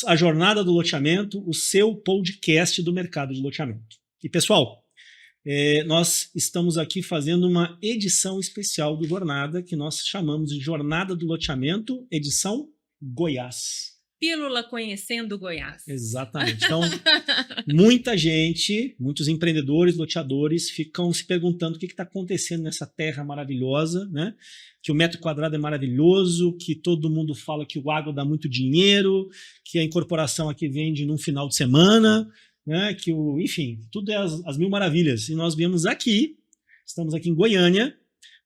bem-vindos à Jornada do Loteamento, o seu podcast do mercado de loteamento. E pessoal, nós estamos aqui fazendo uma edição especial do Jornada, que nós chamamos de Jornada do Loteamento, edição Goiás. Pílula Conhecendo Goiás. Exatamente. Então, muita gente, muitos empreendedores, loteadores, ficam se perguntando o que está acontecendo nessa terra maravilhosa, né? Que o metro quadrado é maravilhoso, que todo mundo fala que o agro dá muito dinheiro, que a incorporação aqui vende num final de semana, né? Enfim, tudo é as mil maravilhas. E nós viemos aqui, estamos aqui em Goiânia,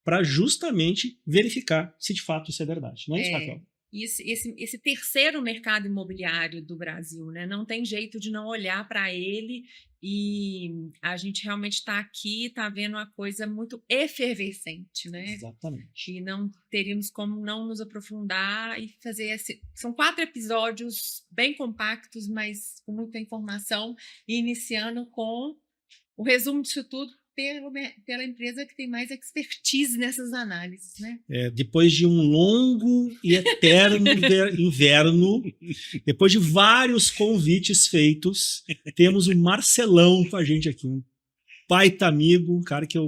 para justamente verificar se de fato isso é verdade. Não é isso, Raquel? Esse terceiro mercado imobiliário do Brasil, né? Não tem jeito de não olhar para ele, e a gente realmente está aqui, está vendo uma coisa muito efervescente, né? Exatamente. E não teríamos como não nos aprofundar e fazer são 4 episódios bem compactos, mas com muita informação, e iniciando com o resumo disso tudo pela empresa que tem mais expertise nessas análises, né? Depois de um longo e eterno inverno, depois de vários convites feitos, temos o Marcelão com a gente aqui, um baita amigo, um cara que a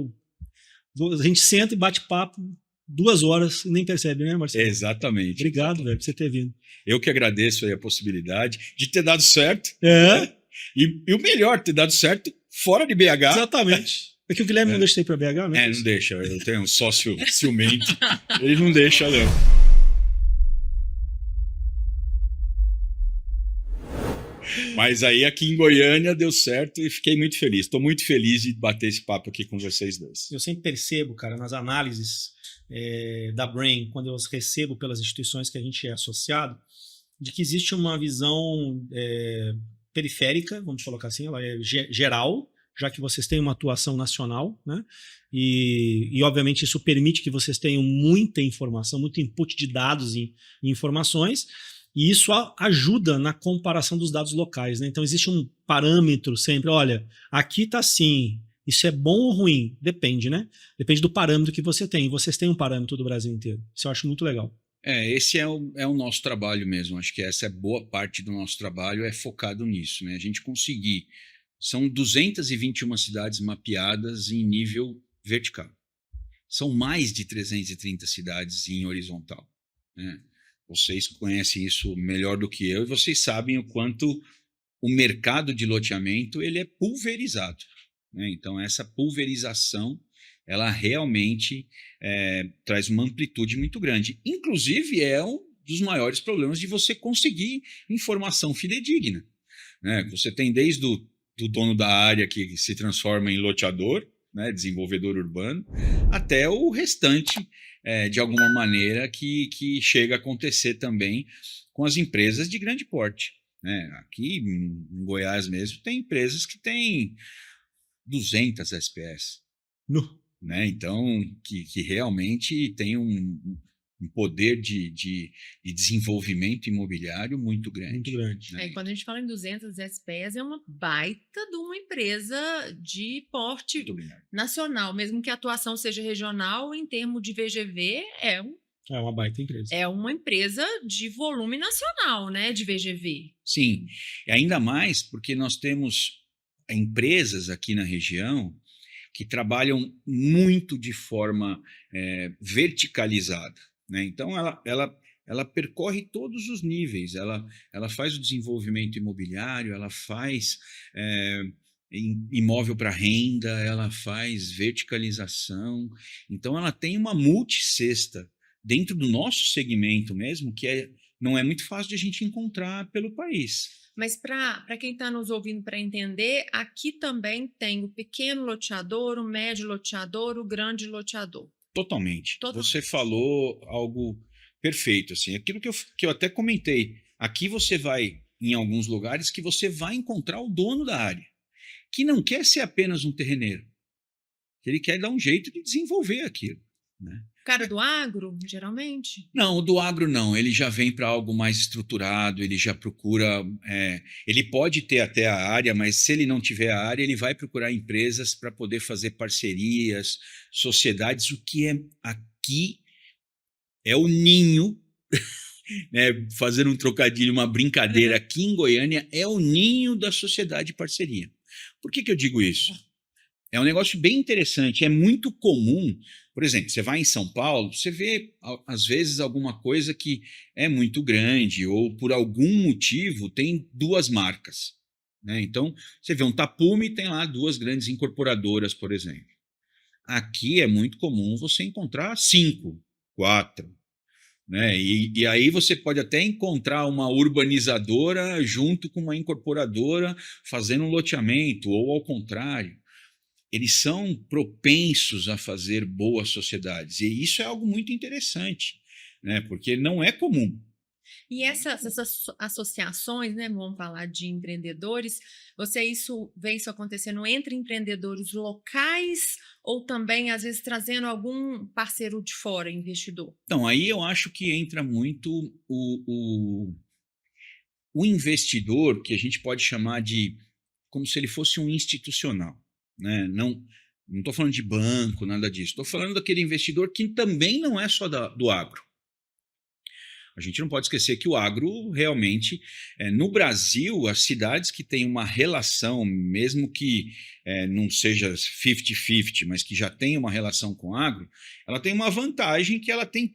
gente senta e bate papo 2 horas e nem percebe, né, Marcelo? Exatamente. Obrigado, velho, por você ter vindo. Eu que agradeço aí a possibilidade de ter dado certo. Né? E o melhor, ter dado certo fora de BH. Exatamente. É que o Guilherme não deixa você ir para BH, né? Não deixa. Eu tenho um sócio ciumento. Ele não deixa, não. Mas aí aqui em Goiânia deu certo e fiquei muito feliz. Estou muito feliz de bater esse papo aqui com vocês dois. Eu sempre percebo, cara, nas análises da Brain, quando eu as recebo pelas instituições que a gente é associado, de que existe uma visão periférica, vamos colocar assim, ela é geral, já que vocês têm uma atuação nacional, né? E obviamente isso permite que vocês tenham muita informação, muito input de dados e informações, e isso ajuda na comparação dos dados locais, né? Então existe um parâmetro sempre, olha, aqui está assim, isso é bom ou ruim? Depende, né? Depende do parâmetro que você tem, e vocês têm um parâmetro do Brasil inteiro, isso eu acho muito legal. Esse é o nosso trabalho mesmo, acho que essa é boa parte do nosso trabalho, é focado nisso, né? A gente conseguir. São 221 cidades mapeadas em nível vertical. São mais de 330 cidades em horizontal, né? Vocês conhecem isso melhor do que eu e vocês sabem o quanto o mercado de loteamento ele é pulverizado, né? Então, essa pulverização ela realmente traz uma amplitude muito grande. Inclusive, é um dos maiores problemas de você conseguir informação fidedigna, né? Você tem desde do dono da área que se transforma em loteador, né, desenvolvedor urbano, até o restante, de alguma maneira, que chega a acontecer também com as empresas de grande porte, né? Aqui em Goiás mesmo tem empresas que têm 200 SPS, né? Então, que realmente tem um poder de desenvolvimento imobiliário muito grande. Muito grande. Né? E quando a gente fala em 200 SPS, é uma baita de uma empresa de porte nacional, mesmo que a atuação seja regional, em termos de VGV, é uma baita empresa. É uma empresa de volume nacional, né, de VGV. Sim, e ainda mais porque nós temos empresas aqui na região que trabalham muito de forma verticalizada, né? Então, ela percorre todos os níveis, ela faz o desenvolvimento imobiliário, ela faz imóvel para renda, ela faz verticalização, então ela tem uma multicesta dentro do nosso segmento mesmo, que não é muito fácil de a gente encontrar pelo país. Mas para quem está nos ouvindo para entender, aqui também tem o pequeno loteador, o médio loteador, o grande loteador. Totalmente. Você falou algo perfeito, assim, aquilo que eu até comentei. Aqui você vai em alguns lugares que você vai encontrar o dono da área, que não quer ser apenas um terreneiro, que ele quer dar um jeito de desenvolver aquilo, né? O cara do agro, geralmente? Não, o do agro não. Ele já vem para algo mais estruturado, ele já procura... ele pode ter até a área, mas se ele não tiver a área, ele vai procurar empresas para poder fazer parcerias, sociedades, o que aqui é o ninho fazer um trocadilho, uma brincadeira, aqui em Goiânia é o ninho da sociedade de parceria. Por que eu digo isso? É um negócio bem interessante, é muito comum, por exemplo, você vai em São Paulo, você vê, às vezes, alguma coisa que é muito grande ou, por algum motivo, tem duas marcas. Né? Então, você vê um tapume e tem lá duas grandes incorporadoras, por exemplo. Aqui é muito comum você encontrar 5, 4. Né? E aí você pode até encontrar uma urbanizadora junto com uma incorporadora fazendo um loteamento, ou ao contrário. Eles são propensos a fazer boas sociedades. E isso é algo muito interessante, né? Porque não é comum. E essas associações, né, vamos falar de empreendedores, você vê isso acontecendo entre empreendedores locais ou também, às vezes, trazendo algum parceiro de fora, investidor? Então, aí eu acho que entra muito o investidor, que a gente pode chamar de como se ele fosse um institucional. Né? Não estou falando de banco, nada disso. Estou falando daquele investidor que também não é só do agro. A gente não pode esquecer que o agro realmente, no Brasil, as cidades que têm uma relação, mesmo que não seja 50-50, mas que já tem uma relação com o agro, ela tem uma vantagem que ela tem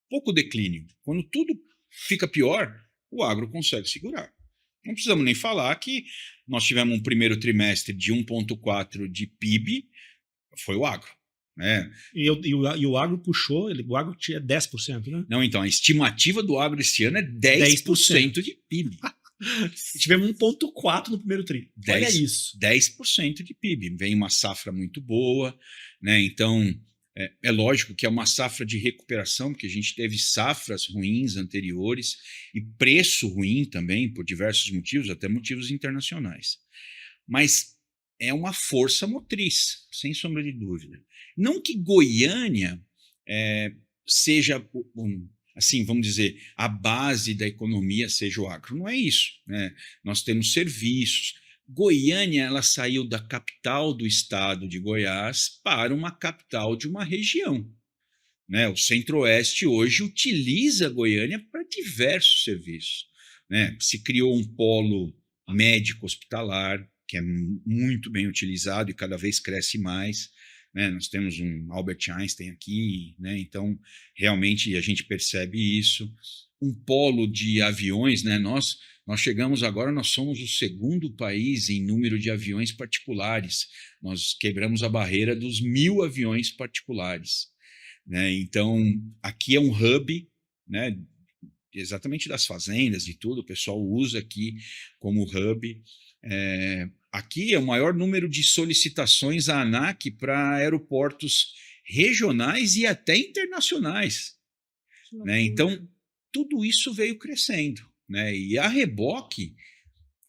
pouco declínio. Quando tudo fica pior, o agro consegue segurar. Não precisamos nem falar que nós tivemos um primeiro trimestre de 1,4 de PIB, foi o agro. Né? E o agro puxou, o agro tinha 10%, né? Não, então, a estimativa do agro esse ano é 10% de PIB. Tivemos 1,4 no primeiro tri. Olha isso. 10% de PIB. Vem uma safra muito boa, né? Então, é lógico que é uma safra de recuperação, porque a gente teve safras ruins anteriores e preço ruim também, por diversos motivos, até motivos internacionais. Mas é uma força motriz, sem sombra de dúvida. Não que Goiânia seja, assim, vamos dizer, a base da economia seja o agro. Não é isso. Né? Nós temos serviços. Goiânia, ela saiu da capital do estado de Goiás para uma capital de uma região. Né? O Centro-Oeste hoje utiliza Goiânia para diversos serviços. Né? Se criou um polo médico-hospitalar, que é muito bem utilizado e cada vez cresce mais. Né? Nós temos um Albert Einstein aqui, né? Então, realmente, a gente percebe isso. Um polo de aviões, né? Nós chegamos agora, nós somos o segundo país em número de aviões particulares. Nós quebramos a barreira dos 1.000 aviões particulares. Né? Então, aqui é um hub, né? Exatamente das fazendas, de tudo, o pessoal usa aqui como hub. Aqui é o maior número de solicitações à ANAC para aeroportos regionais e até internacionais. Né? Então, tudo isso veio crescendo. Né? E a reboque,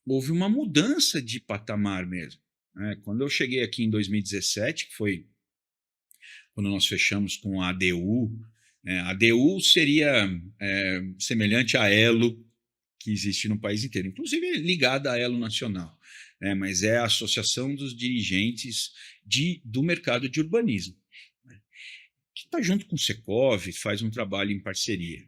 houve uma mudança de patamar mesmo. Né? Quando eu cheguei aqui em 2017, que foi quando nós fechamos com a ADU, a ADU seria semelhante à Elo, que existe no país inteiro, inclusive ligada à Elo Nacional, mas é a Associação dos Dirigentes do Mercado de Urbanismo, que está junto com o Secov, faz um trabalho em parceria.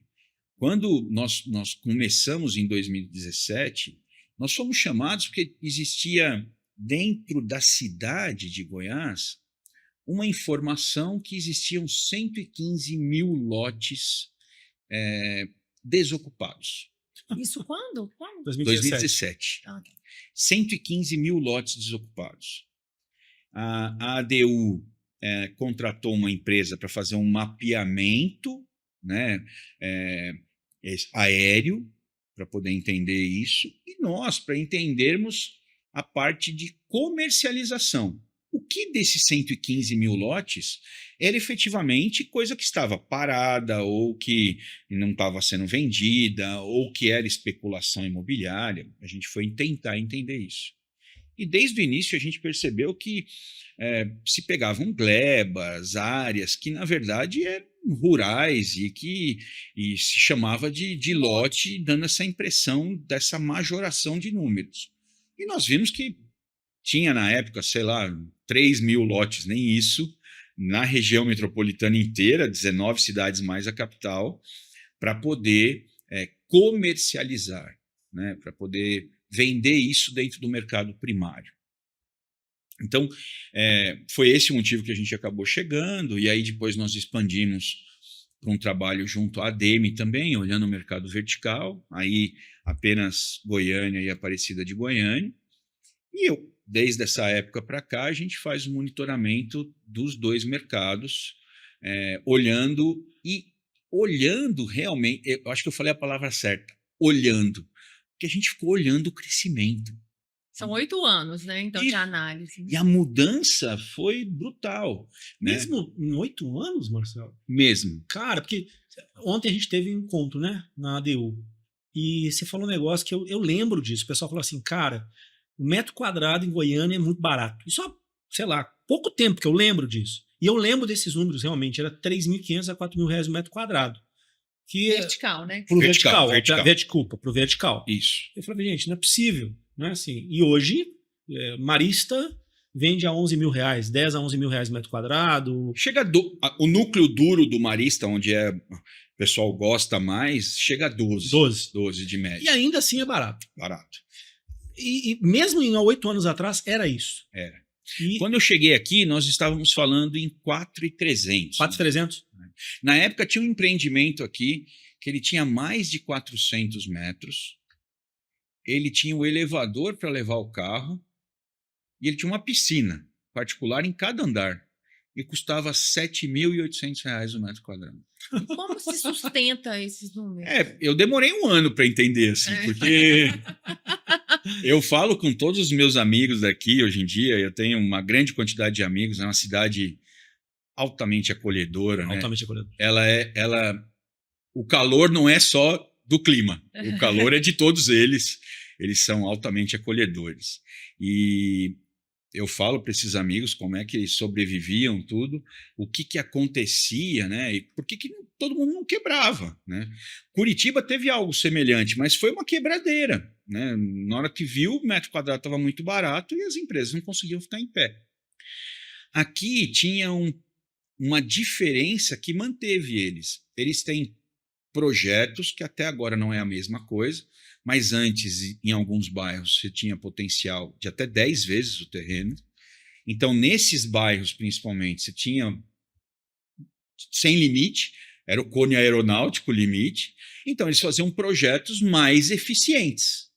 Quando nós começamos em 2017, nós fomos chamados porque existia dentro da cidade de Goiás uma informação que existiam 115.000 lotes desocupados. Isso quando? 2017. 115.000 lotes desocupados. A ADU contratou uma empresa para fazer um mapeamento, né, aéreo, para poder entender isso, e nós, para entendermos a parte de comercialização. O que desses 115.000 lotes era efetivamente coisa que estava parada, ou que não estava sendo vendida, ou que era especulação imobiliária. A gente foi tentar entender isso. E desde o início a gente percebeu que se pegavam glebas, áreas que na verdade eram rurais e se chamava de lote, dando essa impressão dessa majoração de números. E nós vimos que tinha na época, sei lá, 3.000 lotes, nem isso, na região metropolitana inteira, 19 cidades mais a capital, para poder comercializar, né, para poder vender isso dentro do mercado primário. Então, foi esse o motivo que a gente acabou chegando, e aí depois nós expandimos para um trabalho junto à ADEME também, olhando o mercado vertical, aí apenas Goiânia e Aparecida de Goiânia. E desde essa época para cá, a gente faz o monitoramento dos dois mercados, olhando realmente, eu acho que eu falei a palavra certa, olhando, porque a gente ficou olhando o crescimento. São 8 anos, né, então, de análise. E a mudança foi brutal. Né? Mesmo em 8 anos, Marcelo? Mesmo. Cara, porque ontem a gente teve um encontro, né, na ADU, e você falou um negócio que eu lembro disso. O pessoal falou assim, cara, o metro quadrado em Goiânia é muito barato. Isso há, sei lá, pouco tempo que eu lembro disso. E eu lembro desses números realmente, era R$3.500 a R$4.000 o metro quadrado. Que vertical, né? Pro vertical. Vertical. Pro vertical. Isso. Eu falei, gente, não é possível. Não é assim. E hoje, Marista vende a R$11.000, 10 a R$11.000 metro quadrado. Chega o núcleo duro do Marista, onde o pessoal gosta mais, chega a 12. 12 de média. E ainda assim é barato. Barato. E mesmo há 8 anos atrás, era isso. Era. Quando eu cheguei aqui, nós estávamos falando em 4.300. 4.300? Na época tinha um empreendimento aqui que ele tinha mais de 400 metros. Ele tinha o elevador para levar o carro e ele tinha uma piscina particular em cada andar e custava R$7.800 o metro quadrado. E como se sustenta esses números? Eu demorei um ano para entender, assim, porque eu falo com todos os meus amigos daqui hoje em dia, eu tenho uma grande quantidade de amigos, é uma cidade altamente acolhedora. Altamente né? acolhedora. O calor não é só do clima, o calor é de todos eles são altamente acolhedores. E eu falo para esses amigos como é que eles sobreviviam, tudo, o que acontecia, né? E por que todo mundo não quebrava, né? Curitiba teve algo semelhante, mas foi uma quebradeira, né? Na hora que viu, o metro quadrado estava muito barato e as empresas não conseguiam ficar em pé. Aqui tinha uma diferença que manteve eles. Eles têm projetos que até agora não é a mesma coisa, mas antes, em alguns bairros, você tinha potencial de até 10 vezes o terreno. Então, nesses bairros, principalmente, você tinha sem limite, era o cone aeronáutico limite. Então, eles faziam projetos mais eficientes.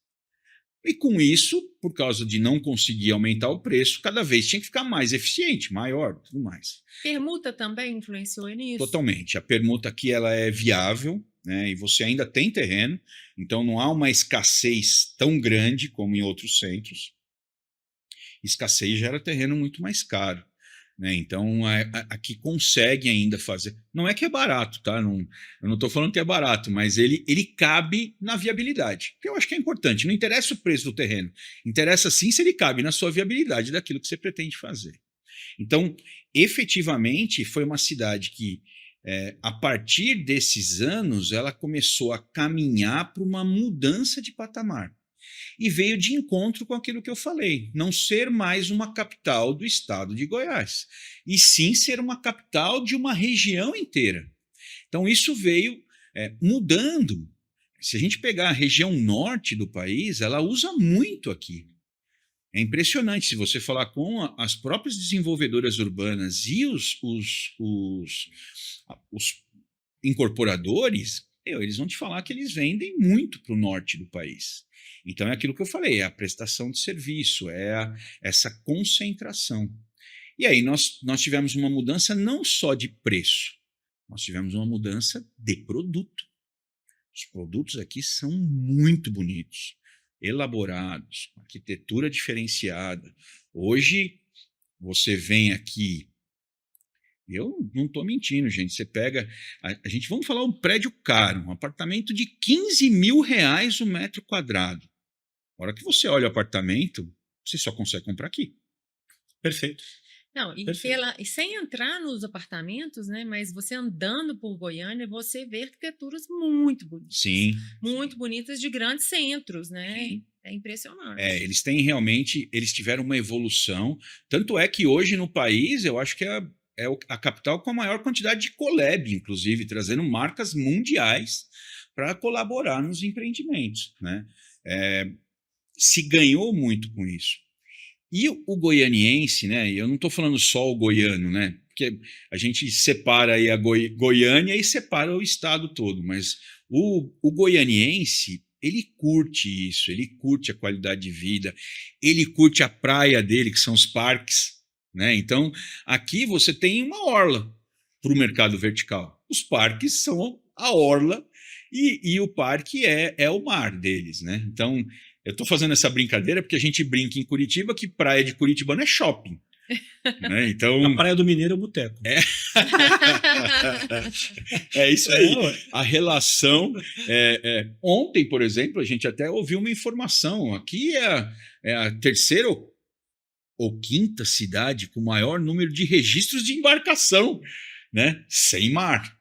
E com isso, por causa de não conseguir aumentar o preço, cada vez tinha que ficar mais eficiente, maior, tudo mais. Permuta também influenciou nisso? Totalmente. A permuta aqui ela é viável, né, e você ainda tem terreno, então não há uma escassez tão grande como em outros centros. Escassez gera terreno muito mais caro. Né? Então, aqui consegue ainda fazer. Não é que é barato, tá? Eu não estou falando que é barato, mas ele cabe na viabilidade, que eu acho que é importante. Não interessa o preço do terreno, interessa sim se ele cabe na sua viabilidade daquilo que você pretende fazer. Então, efetivamente, foi uma cidade que, a partir desses anos, ela começou a caminhar para uma mudança de patamar. E veio de encontro com aquilo que eu falei, não ser mais uma capital do estado de Goiás, e sim ser uma capital de uma região inteira. Então, isso veio mudando. Se a gente pegar a região norte do país, ela usa muito aqui. É impressionante, se você falar com as próprias desenvolvedoras urbanas e os incorporadores, eles vão te falar que eles vendem muito para o norte do país. Então, é aquilo que eu falei, é a prestação de serviço, essa concentração. E aí nós tivemos uma mudança não só de preço, nós tivemos uma mudança de produto. Os produtos aqui são muito bonitos, elaborados, arquitetura diferenciada. Hoje, você vem aqui, eu não estou mentindo, gente, você pega, vamos falar um prédio caro, um apartamento de R$15.000 o metro quadrado. A hora que você olha o apartamento, você só consegue comprar aqui. Perfeito. Não, e sem entrar nos apartamentos, né? Mas você andando por Goiânia, você vê arquiteturas muito bonitas. Sim. Muito bonitas de grandes centros, né? Sim. É impressionante. Eles tiveram uma evolução. Tanto é que hoje no país, eu acho que é a capital com a maior quantidade de collab, inclusive, trazendo marcas mundiais para colaborar nos empreendimentos, né? Se ganhou muito com isso. E o goianiense, né? Eu não estou falando só o goiano, né? Porque a gente separa aí a Goiânia e separa o estado todo, mas o goianiense, ele curte isso, ele curte a qualidade de vida, ele curte a praia dele, que são os parques, né? Então, aqui você tem uma orla para o mercado vertical. Os parques são a orla e o parque é o mar deles, né? Então, eu estou fazendo essa brincadeira porque a gente brinca em Curitiba que praia de Curitibano é shopping. Né? Então, A Praia do Mineiro é o boteco. é isso aí. A relação. Ontem, por exemplo, a gente até ouviu uma informação. Aqui é a terceira ou quinta cidade com maior número de registros de embarcação, né? Sem mar.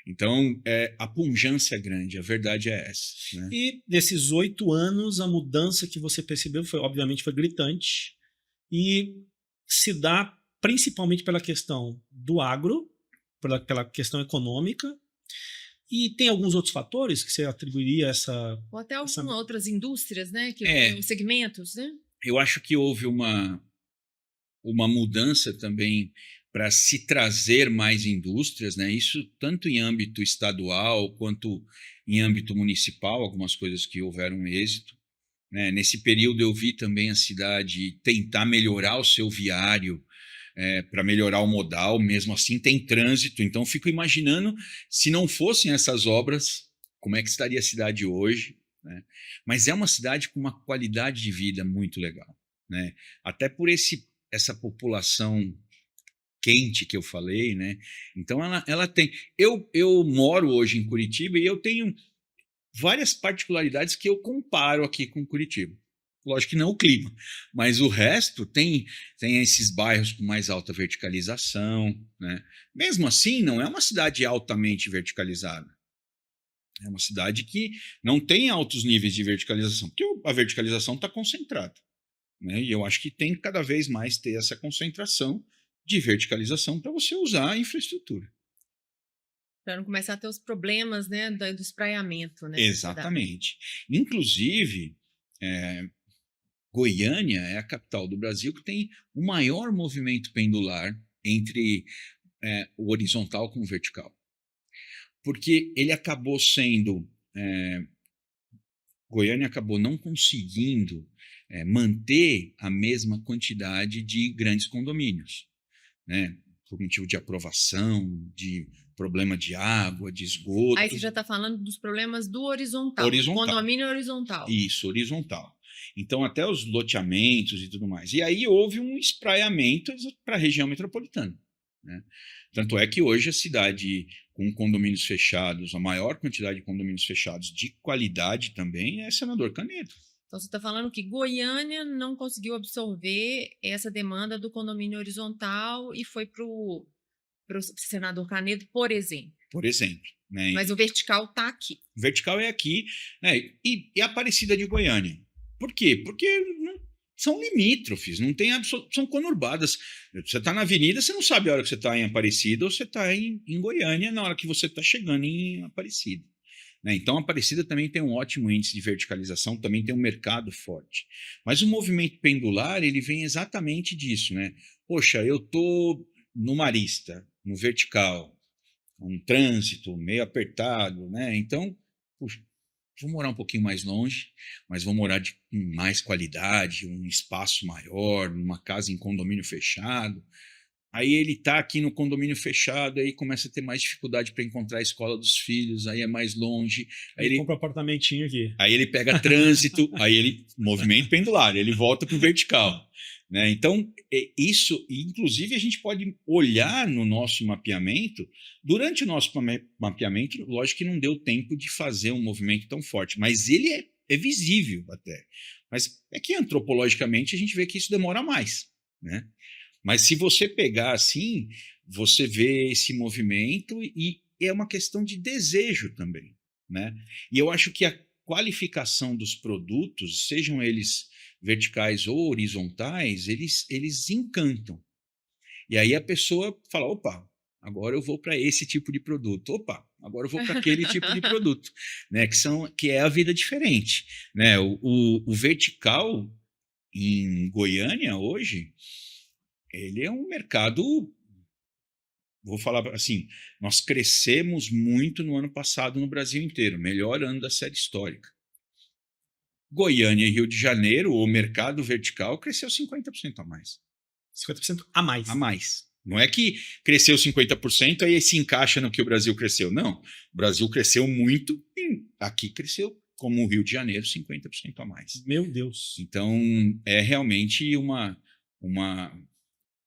Então, a pujança é grande, a verdade é essa. Né? E desses 8 anos, a mudança que você percebeu obviamente, foi gritante e se dá principalmente pela questão do agro, pela questão econômica, e tem alguns outros fatores que você atribuiria essa... Ou até algumas outras indústrias, né? Segmentos, né? Eu acho que houve uma mudança também para se trazer mais indústrias, né? Isso tanto em âmbito estadual quanto em âmbito municipal, algumas coisas que houveram êxito. Né? Nesse período eu vi também a cidade tentar melhorar o seu viário para melhorar o modal, mesmo assim tem trânsito, então fico imaginando se não fossem essas obras, como é que estaria a cidade hoje, né? Mas é uma cidade com uma qualidade de vida muito legal, né? Até por essa população quente que eu falei, né? Então ela tem... Eu moro hoje em Curitiba e eu tenho várias particularidades que eu comparo aqui com Curitiba. Lógico que não o clima, mas o resto tem esses bairros com mais alta verticalização, né? Mesmo assim, não é uma cidade altamente verticalizada. É uma cidade que não tem altos níveis de verticalização, porque a verticalização está concentrada, né? E eu acho que tem que cada vez mais ter essa concentração de verticalização para você usar a infraestrutura. Para não começar a ter os problemas, né, do espraiamento, né? Exatamente. Inclusive, Goiânia é a capital do Brasil que tem o maior movimento pendular entre o horizontal com o vertical. Porque ele acabou sendo... Goiânia acabou não conseguindo manter a mesma quantidade de grandes condomínios, né? Por motivo de aprovação, de problema de água, de esgoto. Aí você já está falando dos problemas do horizontal. Condomínio horizontal. Isso, horizontal. Então, até os loteamentos e tudo mais. E aí houve um espraiamento para a região metropolitana, né? Tanto é que hoje a cidade com condomínios fechados, a maior quantidade de condomínios fechados de qualidade também é Senador Canedo. Então, você está falando que Goiânia não conseguiu absorver essa demanda do condomínio horizontal e foi para o Senador Canedo, por exemplo. Por exemplo. Né? Mas o vertical está aqui. O vertical é aqui, né? E a Aparecida de Goiânia. Por quê? Porque são limítrofes, não tem são conurbadas. Você está na avenida, você não sabe a hora que você está em Aparecida ou você está em Goiânia na hora que você está chegando em Aparecida. Né? Então, a Aparecida também tem um ótimo índice de verticalização, também tem um mercado forte. Mas o movimento pendular, ele vem exatamente disso, né? Poxa, eu estou no Marista, no vertical, um trânsito meio apertado, né? Então, puxa, vou morar um pouquinho mais longe, mas vou morar com mais qualidade, um espaço maior, numa casa em condomínio fechado. Aí ele está aqui no condomínio fechado, aí começa a ter mais dificuldade para encontrar a escola dos filhos, aí é mais longe. Aí ele compra um apartamentinho aqui. Aí ele pega trânsito, aí ele movimento pendular, ele volta para o vertical. Né? Então, isso, inclusive, a gente pode olhar no nosso mapeamento. Durante o nosso mapeamento, lógico que não deu tempo de fazer um movimento tão forte, mas ele é visível até. Mas é que antropologicamente a gente vê que isso demora mais, né? Mas se você pegar assim, você vê esse movimento e é uma questão de desejo também, né? E eu acho que a qualificação dos produtos, sejam eles verticais ou horizontais, eles encantam. E aí a pessoa fala, opa, agora eu vou para esse tipo de produto. Opa, agora eu vou para aquele tipo de produto, né? Que é a vida diferente, né? O vertical em Goiânia hoje, ele é um mercado, vou falar assim, nós crescemos muito no ano passado no Brasil inteiro, melhor ano da série histórica. Goiânia e Rio de Janeiro, o mercado vertical cresceu 50% a mais. 50% a mais. A mais. Não é que cresceu 50% aí se encaixa no que o Brasil cresceu. Não. O Brasil cresceu muito e aqui cresceu, como o Rio de Janeiro, 50% a mais. Meu Deus. Então, é realmente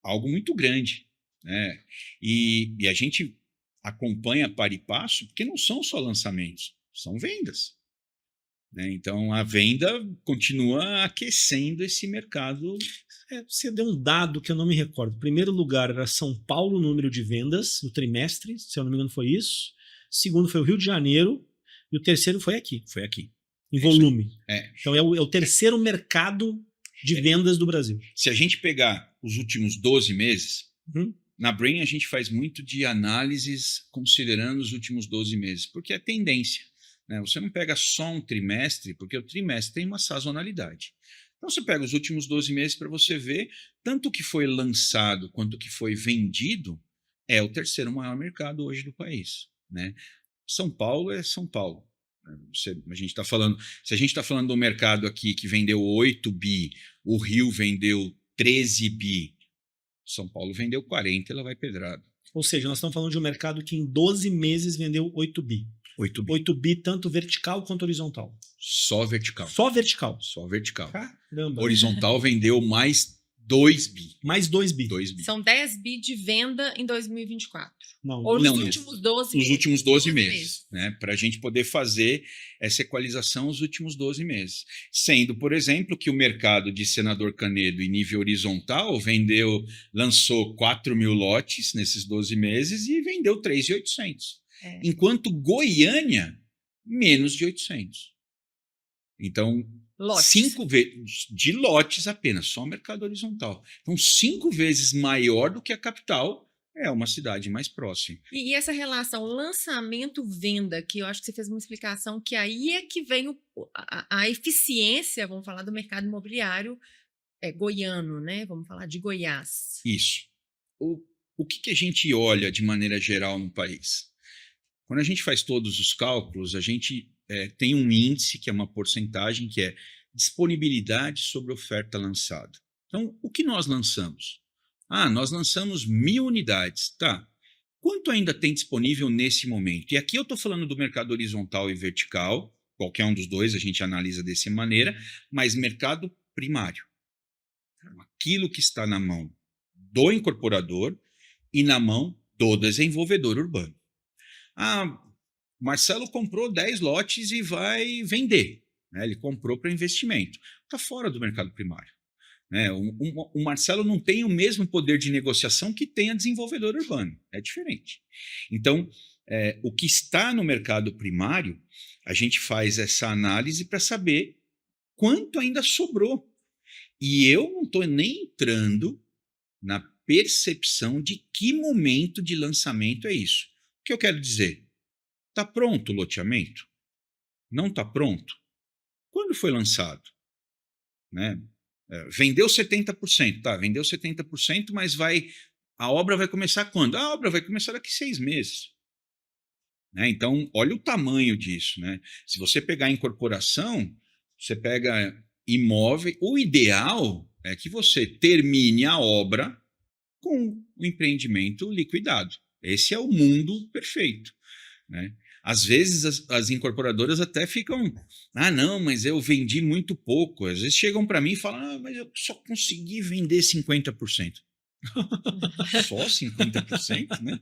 algo muito grande, né? E a gente acompanha para e passo, porque não são só lançamentos, são vendas. Né? Então, a venda continua aquecendo esse mercado. Você deu um dado que eu não me recordo. Primeiro lugar era São Paulo, número de vendas, no trimestre, se eu não me engano foi isso. Segundo foi o Rio de Janeiro. E o terceiro foi aqui. Foi aqui. Em volume. É. Então é o terceiro mercado de vendas do Brasil. Se a gente pegar os últimos 12 meses, na Brain a gente faz muito de análises considerando os últimos 12 meses, porque é tendência. Né? Você não pega só um trimestre, porque o trimestre tem uma sazonalidade. Então você pega os últimos 12 meses para você ver tanto o que foi lançado quanto o que foi vendido, é o terceiro maior mercado hoje do país. Né? São Paulo é São Paulo. Se a gente está falando do mercado aqui que vendeu 8 bi, o Rio vendeu 13 bi, São Paulo vendeu 40, ela vai pedrado. Ou seja, nós estamos falando de um mercado que em 12 meses vendeu 8 bi. 8 bi tanto vertical quanto horizontal. Só vertical. Só vertical. Só vertical. Caramba. Horizontal vendeu mais 2 bi. Mais 2 bi. 2 bi. São 10 bi de venda em 2024. Não, Ou não, nos últimos 12 meses. Nos últimos 12 meses. Né? Para a gente poder fazer essa equalização nos últimos 12 meses. Sendo, por exemplo, que o mercado de Senador Canedo em nível horizontal lançou 4 mil lotes nesses 12 meses e vendeu 3.800. Enquanto Goiânia, menos de 800. Então, lotes. 5 vezes de lotes apenas, só o mercado horizontal. Então, 5 vezes maior do que a capital, é uma cidade mais próxima. E essa relação lançamento-venda, que eu acho que você fez uma explicação, que aí é que vem a eficiência, vamos falar do mercado imobiliário goiano, né? Vamos falar de Goiás. Isso. O que a gente olha de maneira geral no país? Quando a gente faz todos os cálculos, a gente tem um índice, que é uma porcentagem, que é disponibilidade sobre oferta lançada. Então, o que nós lançamos? Nós lançamos 1.000 unidades. Tá. Quanto ainda tem disponível nesse momento? E aqui eu estou falando do mercado horizontal e vertical, qualquer um dos dois a gente analisa dessa maneira, mas mercado primário. Aquilo que está na mão do incorporador e na mão do desenvolvedor urbano. Marcelo comprou 10 lotes e vai vender. Né? Ele comprou para investimento. Está fora do mercado primário. Né? O Marcelo não tem o mesmo poder de negociação que tem a desenvolvedor urbano. É diferente. Então, o que está no mercado primário, a gente faz essa análise para saber quanto ainda sobrou. E eu não estou nem entrando na percepção de que momento de lançamento é isso. O que eu quero dizer? Está pronto o loteamento? Não está pronto? Quando foi lançado? Né? Vendeu 70%, tá? Vendeu 70%, mas a obra vai começar quando? A obra vai começar daqui 6 meses. Né? Então, olha o tamanho disso. Né? Se você pegar incorporação, você pega imóvel, o ideal é que você termine a obra com o empreendimento liquidado. Esse é o mundo perfeito. Né? Às vezes as incorporadoras até ficam, não, mas eu vendi muito pouco. Às vezes chegam para mim e falam, mas eu só consegui vender 50%. Só 50%? Né?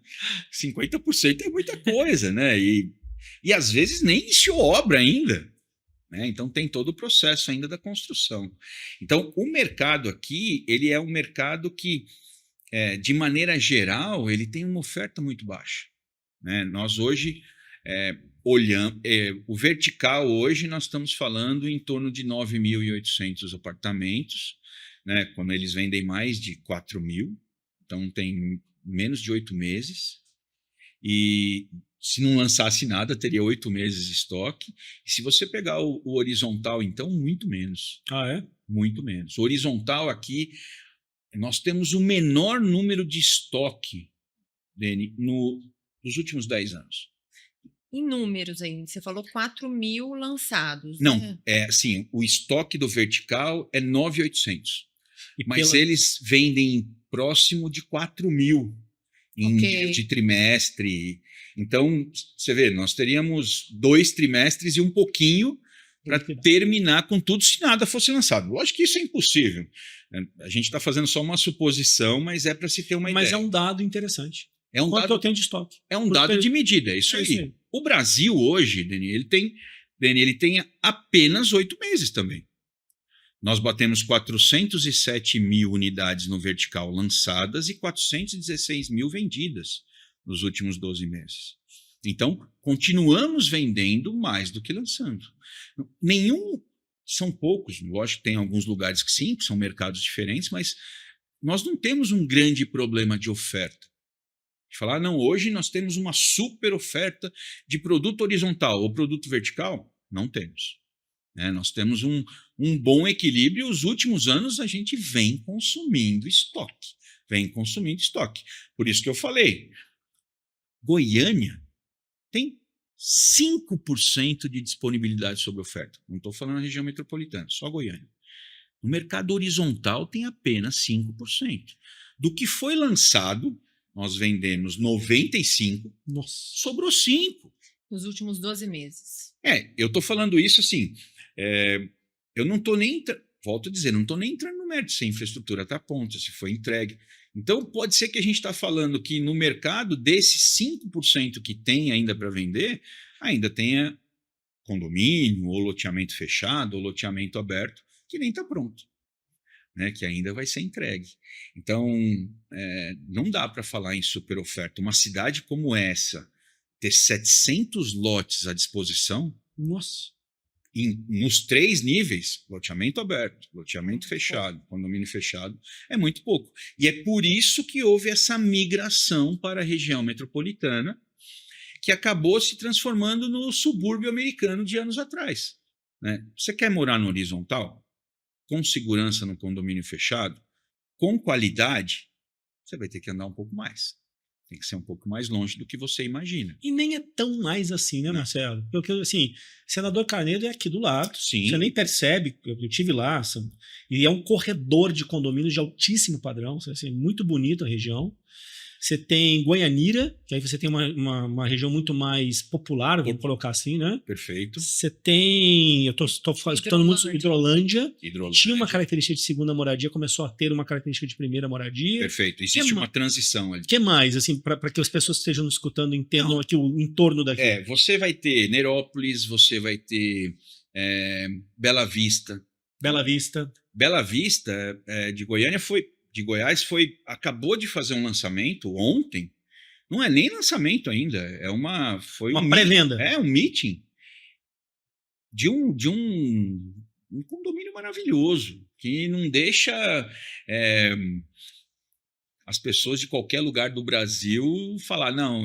50% é muita coisa, né? E às vezes nem iniciou obra ainda. Né? Então tem todo o processo ainda da construção. Então o mercado aqui, ele é um mercado que, de maneira geral, ele tem uma oferta muito baixa. Né? Nós hoje olhamos, o vertical hoje nós estamos falando em torno de 9.800 apartamentos, né? Quando eles vendem mais de 4.000, então tem menos de 8 meses, e Se não lançasse nada, teria 8 meses de estoque. E se você pegar o horizontal, então, muito menos. Ah, é? Muito menos. O horizontal aqui, nós temos o menor número de estoque, Dani, nos últimos 10 anos. Em números aí, você falou 4.000 lançados. Não, né? assim, o estoque do vertical é 9.800. E Mas eles vendem próximo de 4.000 em Ok. nível de trimestre. Então, você vê, nós teríamos 2 trimestres e um pouquinho para terminar com tudo se nada fosse lançado. Lógico que isso é impossível. A gente está fazendo só uma suposição, mas é para se ter uma Mas ideia. é um dado interessante. É um Quanto dado, eu tenho de estoque? é um dado de medida, é isso aí. O Brasil hoje, Dani, ele tem apenas 8 meses também. Nós batemos 407 mil unidades no vertical lançadas e 416 mil vendidas nos últimos 12 meses. Então, continuamos vendendo mais do que lançando. São poucos, lógico que tem alguns lugares que sim, que são mercados diferentes, mas nós não temos um grande problema de oferta. De falar, não, hoje nós temos uma super oferta de produto horizontal ou produto vertical, não temos. Nós temos um bom equilíbrio e os últimos anos a gente vem consumindo estoque. Por isso que eu falei, Goiânia tem 5% de disponibilidade sobre oferta. Não estou falando na região metropolitana, só Goiânia. No mercado horizontal tem apenas 5%. Do que foi lançado, nós vendemos 95%, sobrou 5%. Nos últimos 12 meses. Eu estou falando isso assim, eu não estou nem, volto a dizer, não estou nem entrando no mérito se a infraestrutura está pronta, se foi entregue. Então, pode ser que a gente está falando que no mercado, desses 5% que tem ainda para vender, ainda tenha condomínio, ou loteamento fechado, ou loteamento aberto, que nem está pronto, né, que ainda vai ser entregue. Então, não dá para falar em super oferta. Uma cidade como essa, ter 700 lotes à disposição, nos 3 níveis, loteamento aberto, loteamento fechado, condomínio fechado, é muito pouco. E é por isso que houve essa migração para a região metropolitana, que acabou se transformando no subúrbio americano de anos atrás. Né? Você quer morar no horizontal, com segurança no condomínio fechado, com qualidade, você vai ter que andar um pouco mais. Tem que ser um pouco mais longe do que você imagina. E nem é tão mais assim, né, Marcelo? Porque, assim, Senador Carneiro é aqui do lado. Sim. Você nem percebe. Eu estive lá. E é um corredor de condomínios de altíssimo padrão. Assim, muito bonita a região. Você tem Goianira, que aí você tem uma região muito mais popular, vamos colocar assim, né? Perfeito. Você tem... Eu estou escutando muito sobre Hidrolândia. Tinha uma característica de segunda moradia, começou a ter uma característica de primeira moradia. Perfeito. Existe uma transição ali. O que mais, assim, para que as pessoas que estejam nos escutando entendam aqui o entorno daqui? Você vai ter Nerópolis, você vai ter Bela Vista. Bela Vista. Bela Vista, de Goiânia, de Goiás, acabou de fazer um lançamento ontem. Não é nem lançamento ainda, foi uma pré-venda. Um meeting de um condomínio maravilhoso, que não deixa as pessoas de qualquer lugar do Brasil falar, não,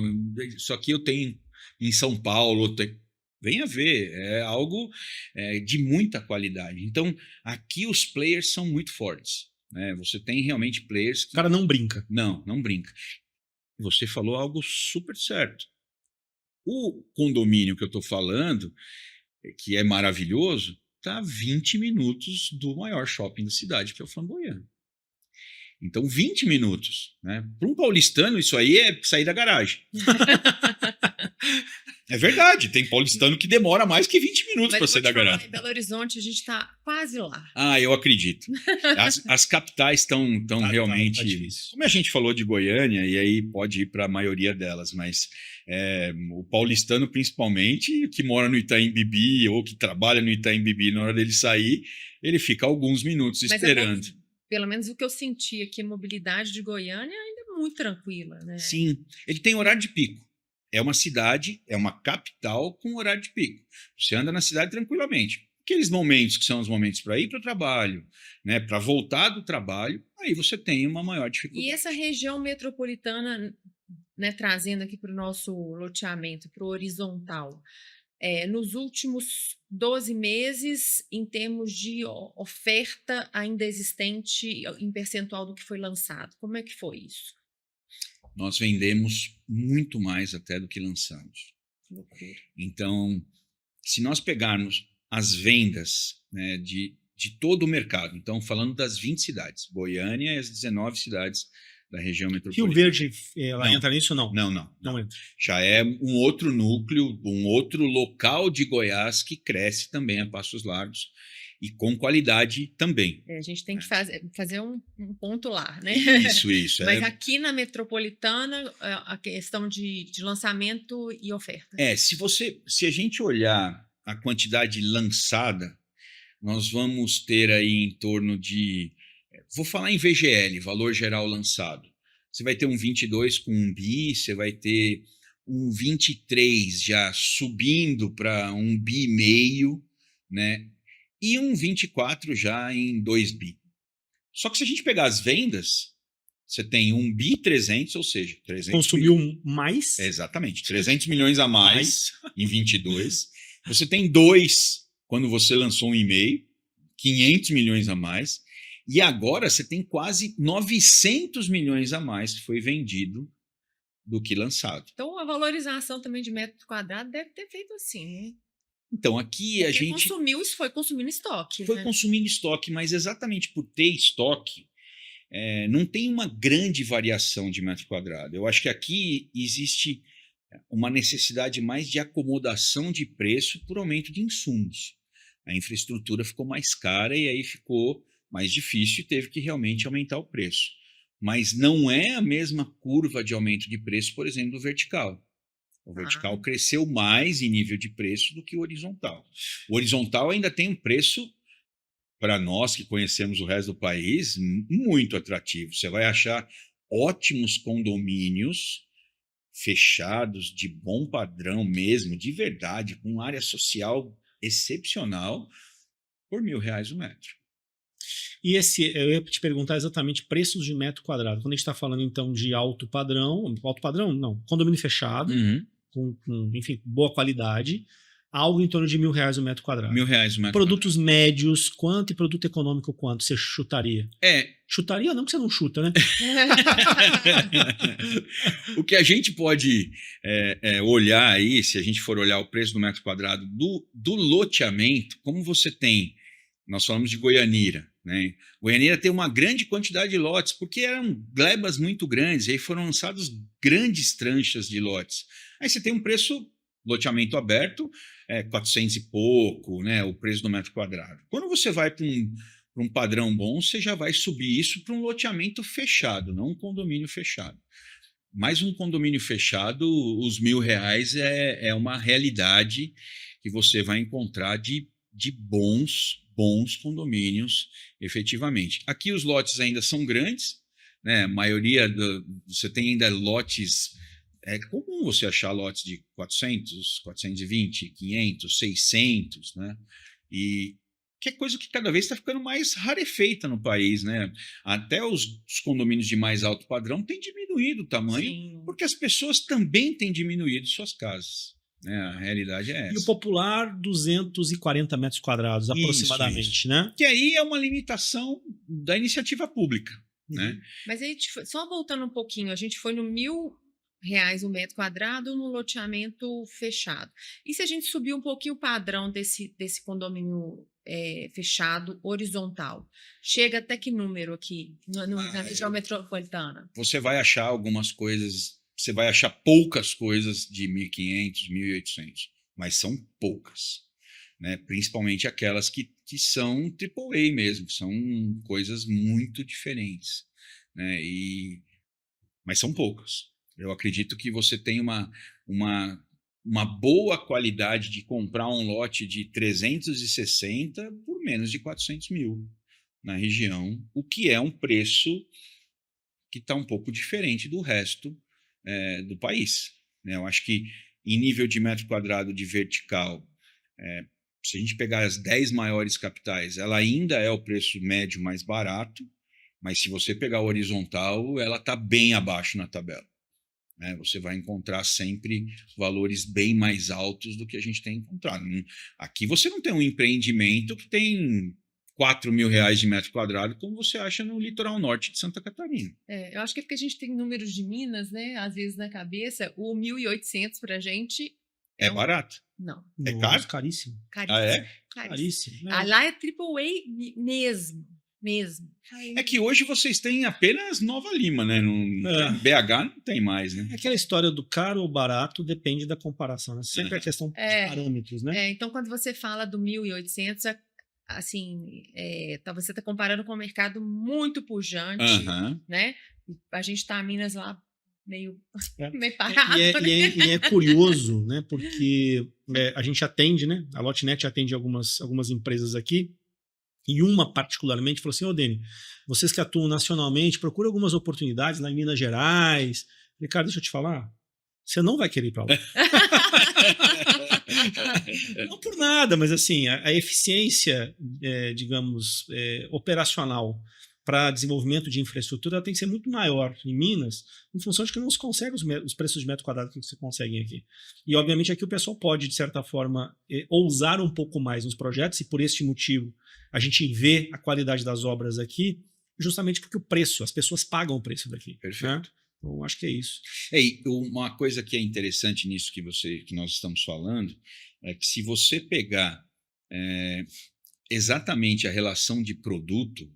isso aqui eu tenho em São Paulo, venha ver, é algo de muita qualidade. Então, aqui os players são muito fortes. Você tem realmente players que... O cara não brinca. Não brinca. Você falou algo super certo. O condomínio que eu estou falando, que é maravilhoso, está a 20 minutos do maior shopping da cidade, que é o Flamboyant. Então, 20 minutos. Né? Para um paulistano, isso aí é sair da garagem. É verdade, tem paulistano que demora mais que 20 minutos para sair da garagem. Em Belo Horizonte a gente está quase lá. Eu acredito. As capitais estão realmente... Como a gente falou de Goiânia, e aí pode ir para a maioria delas, mas o paulistano principalmente, que mora no Itaim Bibi ou que trabalha no Itaim Bibi, na hora dele sair, ele fica alguns minutos esperando. Pelo menos o que eu senti aqui, a mobilidade de Goiânia ainda é muito tranquila. Né? Sim, ele tem horário de pico. É uma cidade, é uma capital com horário de pico. Você anda na cidade tranquilamente. Aqueles momentos que são os momentos para ir para o trabalho, né, para voltar do trabalho, aí você tem uma maior dificuldade. E essa região metropolitana né, trazendo aqui para o nosso loteamento, para o horizontal, nos últimos 12 meses, em termos de oferta ainda existente em percentual do que foi lançado, como é que foi isso? Nós vendemos muito mais até do que lançamos. Que loucura. Então, se nós pegarmos as vendas, né, de todo o mercado, então falando das 20 cidades, Goiânia e as 19 cidades da região metropolitana. Rio Verde, ela Não. entra nisso ou não? Não. Não entra. Já é um outro núcleo, um outro local de Goiás que cresce também a passos largos e com qualidade também. A gente tem que fazer um ponto lá, né? Isso. Mas aqui na metropolitana, a questão de lançamento e oferta. Se a gente olhar a quantidade lançada, nós vamos ter aí em torno de, vou falar em VGL, valor geral lançado. Você vai ter um 22 com 1 bi, você vai ter um 23 já subindo para 1,5 bi, né? E um 24 já em 2 bi. Só que se a gente pegar as vendas, você tem 1 bi 300, ou seja, 300 consumiu mais. Exatamente, 300 milhões a mais em 22. Você tem 2 quando você lançou 1,5, 500 milhões a mais. E agora você tem quase 900 milhões a mais que foi vendido do que lançado. Então a valorização também de metro quadrado deve ter feito assim, né? Então aqui a gente foi consumindo estoque. Foi consumindo estoque, mas exatamente por ter estoque, não tem uma grande variação de metro quadrado. Eu acho que aqui existe uma necessidade mais de acomodação de preço por aumento de insumos. A infraestrutura ficou mais cara e aí ficou mais difícil e teve que realmente aumentar o preço. Mas não é a mesma curva de aumento de preço, por exemplo, do vertical. O vertical cresceu mais em nível de preço do que o horizontal. O horizontal ainda tem um preço, para nós que conhecemos o resto do país, muito atrativo. Você vai achar ótimos condomínios fechados, de bom padrão mesmo, de verdade, com área social excepcional, por R$1.000 o metro. E eu ia te perguntar exatamente preços de metro quadrado. Quando a gente está falando, então, de alto padrão, não, condomínio fechado, com enfim, boa qualidade, algo em torno de R$1.000 o metro quadrado. R$1.000 o metro Produtos médios, quanto, e produto econômico, quanto você chutaria? Chutaria não, porque você não chuta, né? O que a gente pode olhar aí, se a gente for olhar o preço do metro quadrado do loteamento, como você tem, nós falamos de Goianira, né? Goianira tem uma grande quantidade de lotes, porque eram glebas muito grandes, e aí foram lançados grandes tranchas de lotes. Aí você tem um preço, loteamento aberto, 400 e pouco, né, o preço do metro quadrado. Quando você vai para um padrão bom, você já vai subir isso para um loteamento fechado, não um condomínio fechado. Mas um condomínio fechado, os R$1.000 é uma realidade que você vai encontrar de bons condomínios, efetivamente. Aqui os lotes ainda são grandes, né? A maioria, você tem ainda lotes, é comum você achar lotes de 400, 420, 500, 600, né? E que é coisa que cada vez está ficando mais rarefeita no país, né? Até os condomínios de mais alto padrão têm diminuído o tamanho, sim, porque as pessoas também têm diminuído suas casas. A realidade é essa. E o popular, 240 metros quadrados, aproximadamente, isso. Né? Que aí é uma limitação da iniciativa pública. Né? Mas aí, só voltando um pouquinho, a gente foi no R$1.000 o metro quadrado no loteamento fechado. E se a gente subir um pouquinho o padrão desse condomínio fechado horizontal, chega até que número aqui na região metropolitana? Você vai achar algumas coisas, você vai achar poucas coisas de 1.500, 1.800, mas são poucas, né? Principalmente aquelas que são AAA mesmo, que são coisas muito diferentes, né? Mas são poucas. Eu acredito que você tem uma boa qualidade de comprar um lote de 360 por menos de 400 mil na região, o que é um preço que está um pouco diferente do resto do país. Né? Eu acho que em nível de metro quadrado de vertical, se a gente pegar as 10 maiores capitais, ela ainda é o preço médio mais barato, mas se você pegar o horizontal, ela está bem abaixo na tabela. né? Você vai encontrar sempre valores bem mais altos do que a gente tem encontrado. Aqui você não tem um empreendimento que tem R$ 4.000 de metro quadrado, como você acha no litoral norte de Santa Catarina. Eu acho que é porque a gente tem números de Minas, né? Às vezes na cabeça, o 1.800 para a gente É barato? Não. É Nossa, caro? caríssimo. Caríssimo. Ah, é? Caríssimo. Lá é AAA mesmo. É que hoje vocês têm apenas Nova Lima, né? BH não tem mais, né? É aquela história do caro ou barato depende da comparação, né? Sempre a questão dos parâmetros, né? Então, quando você fala do 1.800, assim, você está comparando com um mercado muito pujante, né? A gente está em Minas lá meio parado. E é curioso, né? Porque a gente atende, né? A Lotnet atende algumas empresas aqui. E uma particularmente falou assim, Deni, vocês que atuam nacionalmente, procura algumas oportunidades lá em Minas Gerais. Eu falei, cara, deixa eu te falar, você não vai querer ir para lá. Não por nada, mas assim, a eficiência, digamos, operacional para desenvolvimento de infraestrutura tem que ser muito maior em Minas, em função de que não se consegue os preços de metro quadrado que se conseguem aqui. E, obviamente, aqui o pessoal pode, de certa forma, ousar um pouco mais nos projetos, e por este motivo a gente vê a qualidade das obras aqui, justamente porque o preço, as pessoas pagam o preço daqui. Perfeito. Né? Então, acho que é isso. E uma coisa que é interessante nisso que nós estamos falando é que se você pegar exatamente a relação de produto,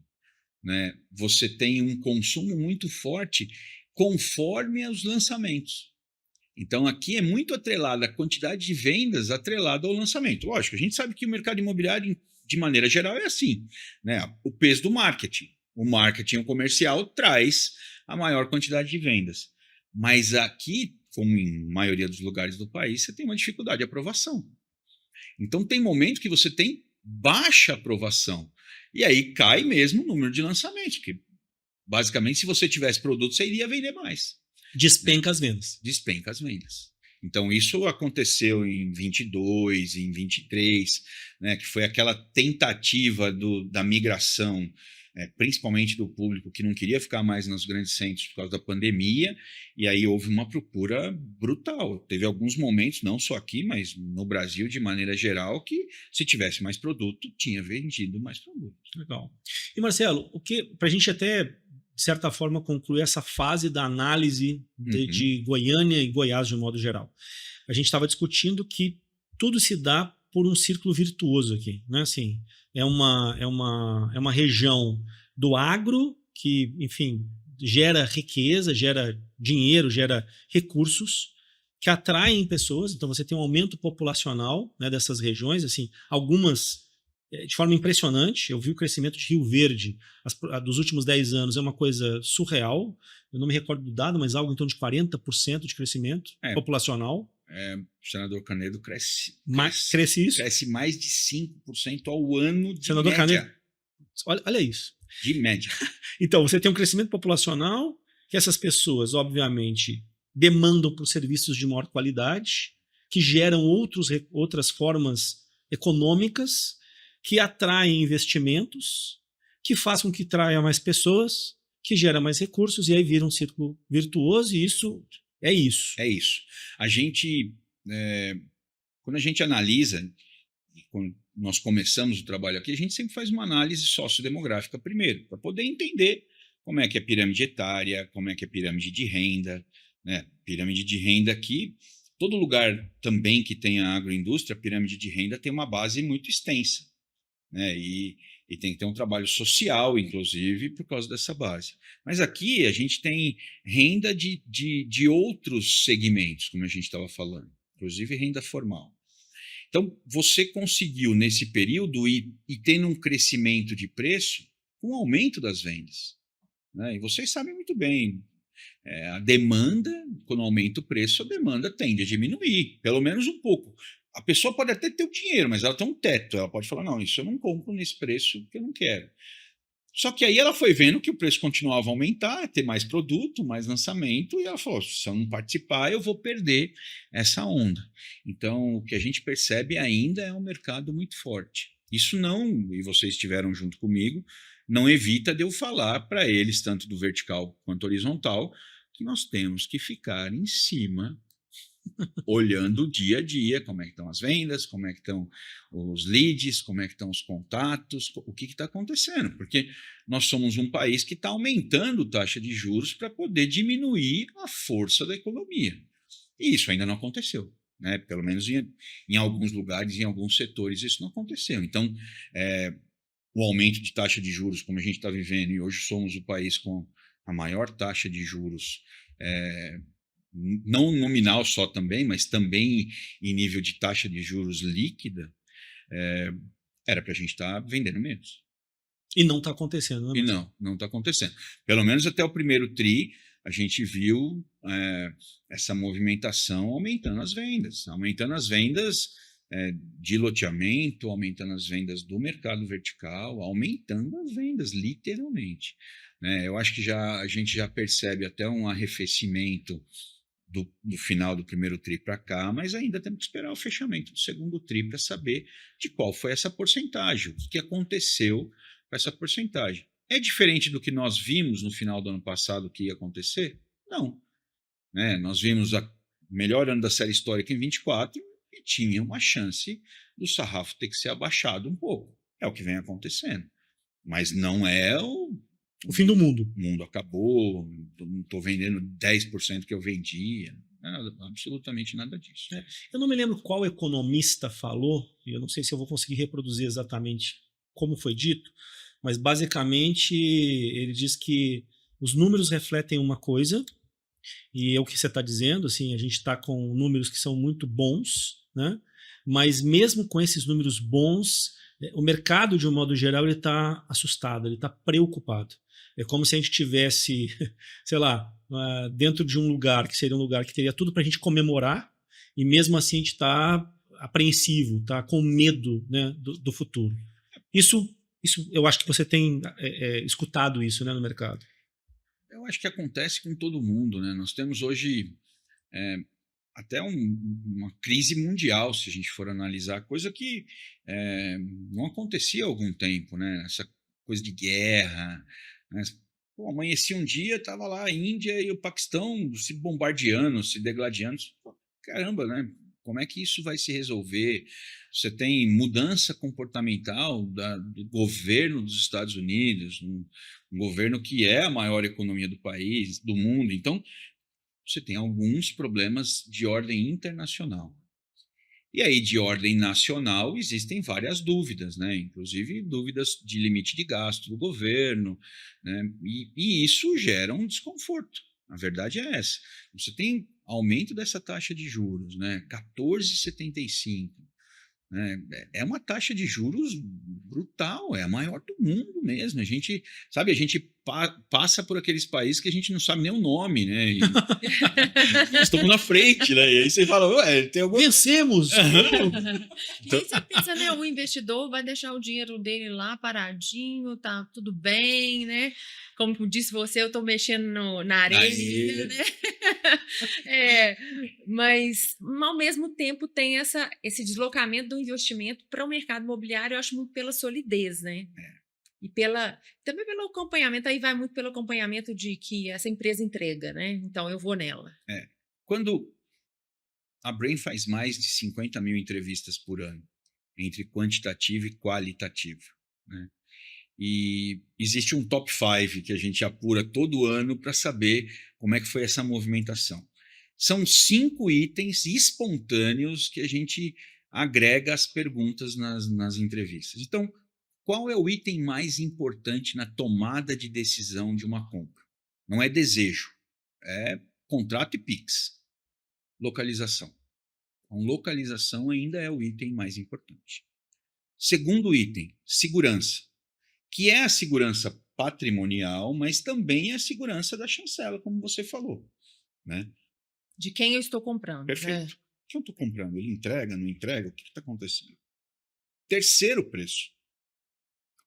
né, você tem um consumo muito forte conforme os lançamentos. Então, aqui é muito atrelada a quantidade de vendas atrelada ao lançamento. Lógico, a gente sabe que o mercado imobiliário, de maneira geral, é assim, né? O peso do marketing. O marketing, o comercial, traz a maior quantidade de vendas. Mas aqui, como em maioria dos lugares do país, você tem uma dificuldade de aprovação. Então, tem momentos que você tem baixa aprovação. E aí cai mesmo o número de lançamentos, porque basicamente se você tivesse produto, você iria vender mais. Despenca as vendas. Despenca as vendas. Então isso aconteceu em 22, em 23, né, que foi aquela tentativa da migração, principalmente do público que não queria ficar mais nos grandes centros por causa da pandemia, e aí houve uma procura brutal. Teve alguns momentos, não só aqui, mas no Brasil de maneira geral, que se tivesse mais produto, tinha vendido mais produto. Legal. E Marcelo, para a gente até, de certa forma, concluir essa fase da análise de Goiânia e Goiás de um modo geral, a gente estava discutindo que tudo se dá por um círculo virtuoso aqui, né? Assim, é uma região do agro que, enfim, gera riqueza, gera dinheiro, gera recursos que atraem pessoas. Então você tem um aumento populacional, né, dessas regiões, assim, algumas de forma impressionante. Eu vi o crescimento de Rio Verde dos últimos 10 anos, é uma coisa surreal. Eu não me recordo do dado, mas algo em torno de 40% de crescimento populacional. O senador Canedo cresce isso. Cresce mais de 5% ao ano de senador média. Canedo, olha isso. De média. Então, você tem um crescimento populacional, que essas pessoas, obviamente, demandam por serviços de maior qualidade, que geram outras formas econômicas, que atraem investimentos, que fazem com que traia mais pessoas, que gera mais recursos, e aí vira um círculo virtuoso, e isso é isso. É isso. A gente, quando a gente analisa, quando nós começamos o trabalho aqui, a gente sempre faz uma análise sociodemográfica primeiro, para poder entender como é que é a pirâmide etária, como é que é a pirâmide de renda, né? Pirâmide de renda aqui, todo lugar também que tenha agroindústria, a pirâmide de renda tem uma base muito extensa, né? E tem que ter um trabalho social, inclusive, por causa dessa base. Mas aqui a gente tem renda de outros segmentos, como a gente estava falando, inclusive renda formal. Então, você conseguiu, nesse período, ir tendo um crescimento de preço com o aumento das vendas, né? E vocês sabem muito bem, a demanda, quando aumenta o preço, a demanda tende a diminuir, pelo menos um pouco. A pessoa pode até ter o dinheiro, mas ela tem um teto. Ela pode falar, não, isso eu não compro nesse preço porque eu não quero. Só que aí ela foi vendo que o preço continuava a aumentar, ter mais produto, mais lançamento, e ela falou, se eu não participar, eu vou perder essa onda. Então, o que a gente percebe ainda é um mercado muito forte. Isso não, e vocês estiveram junto comigo, não evita de eu falar para eles, tanto do vertical quanto horizontal, que nós temos que ficar em cima, olhando o dia a dia, como é que estão as vendas, como é que estão os leads, como é que estão os contatos, o que está acontecendo. Porque nós somos um país que está aumentando taxa de juros para poder diminuir a força da economia. E isso ainda não aconteceu. Né? Pelo menos em alguns lugares, em alguns setores, isso não aconteceu. Então, o aumento de taxa de juros, como a gente está vivendo, e hoje somos o país com a maior taxa de juros, não nominal só também, mas também em nível de taxa de juros líquida, era para a gente estar vendendo menos. E não está acontecendo, né? E não está acontecendo. Pelo menos até o primeiro TRI, a gente viu essa movimentação aumentando as vendas de loteamento, aumentando as vendas do mercado vertical, aumentando as vendas, literalmente. Né? Eu acho que a gente já percebe até um arrefecimento do final do primeiro TRI para cá, mas ainda temos que esperar o fechamento do segundo TRI para saber de qual foi essa porcentagem, o que aconteceu com essa porcentagem. É diferente do que nós vimos no final do ano passado que ia acontecer? Não. Né? Nós vimos o melhor ano da série histórica em 24 e tinha uma chance do sarrafo ter que ser abaixado um pouco. É o que vem acontecendo. Mas não é o fim do mundo. O mundo acabou, não estou vendendo 10% que eu vendia. Absolutamente nada disso. Eu não me lembro qual economista falou, e eu não sei se eu vou conseguir reproduzir exatamente como foi dito, mas basicamente ele diz que os números refletem uma coisa, e é o que você está dizendo, assim, a gente está com números que são muito bons, né? Mas mesmo com esses números bons, o mercado, de um modo geral, ele está assustado, ele está preocupado. É como se a gente tivesse, sei lá, dentro de um lugar que seria um lugar que teria tudo para a gente comemorar, e mesmo assim a gente está apreensivo, está com medo, né, do futuro. Isso eu acho que você tem escutado isso, né, no mercado. Eu acho que acontece com todo mundo. Né? Nós temos hoje até uma crise mundial, se a gente for analisar, coisa que não acontecia há algum tempo. Né? Essa coisa de guerra. Né? Pô, amanhecia um dia, estava lá a Índia e o Paquistão se bombardeando, se degladiando. Pô, caramba, né? Como é que isso vai se resolver? Você tem mudança comportamental do governo dos Estados Unidos, um governo que é a maior economia do país, do mundo. Então, você tem alguns problemas de ordem internacional. E aí, de ordem nacional, existem várias dúvidas, né? Inclusive dúvidas de limite de gasto do governo, né? E isso gera um desconforto. A verdade é essa. Você tem aumento dessa taxa de juros, né? 14,75. Né? É uma taxa de juros brutal, é a maior do mundo mesmo. A gente passa por aqueles países que a gente não sabe nem o nome, né? E estamos na frente, né? E aí você fala, ué, tem algum... Vencemos! Então... E aí você pensa, né? O investidor vai deixar o dinheiro dele lá paradinho, tá tudo bem, né? Como disse você, eu estou mexendo na areia, né? Mas, ao mesmo tempo, tem esse deslocamento do investimento para o mercado imobiliário, eu acho muito pela solidez, né? E também pelo acompanhamento, aí vai muito pelo acompanhamento de que essa empresa entrega, né? Então, eu vou nela. Quando a Brain faz mais de 50 mil entrevistas por ano, entre quantitativo e qualitativo, né? E existe um top 5 que a gente apura todo ano para saber como é que foi essa movimentação. São 5 itens espontâneos que a gente agrega as perguntas nas entrevistas. Então, qual é o item mais importante na tomada de decisão de uma compra? Não é desejo, é contrato e Pix. Localização. Então, localização ainda é o item mais importante. Segundo item, segurança, que é a segurança patrimonial, mas também é a segurança da chancela, como você falou. Né? De quem eu estou comprando. Perfeito. Quem eu estou comprando? Ele entrega, não entrega? O que está acontecendo? Terceiro, preço.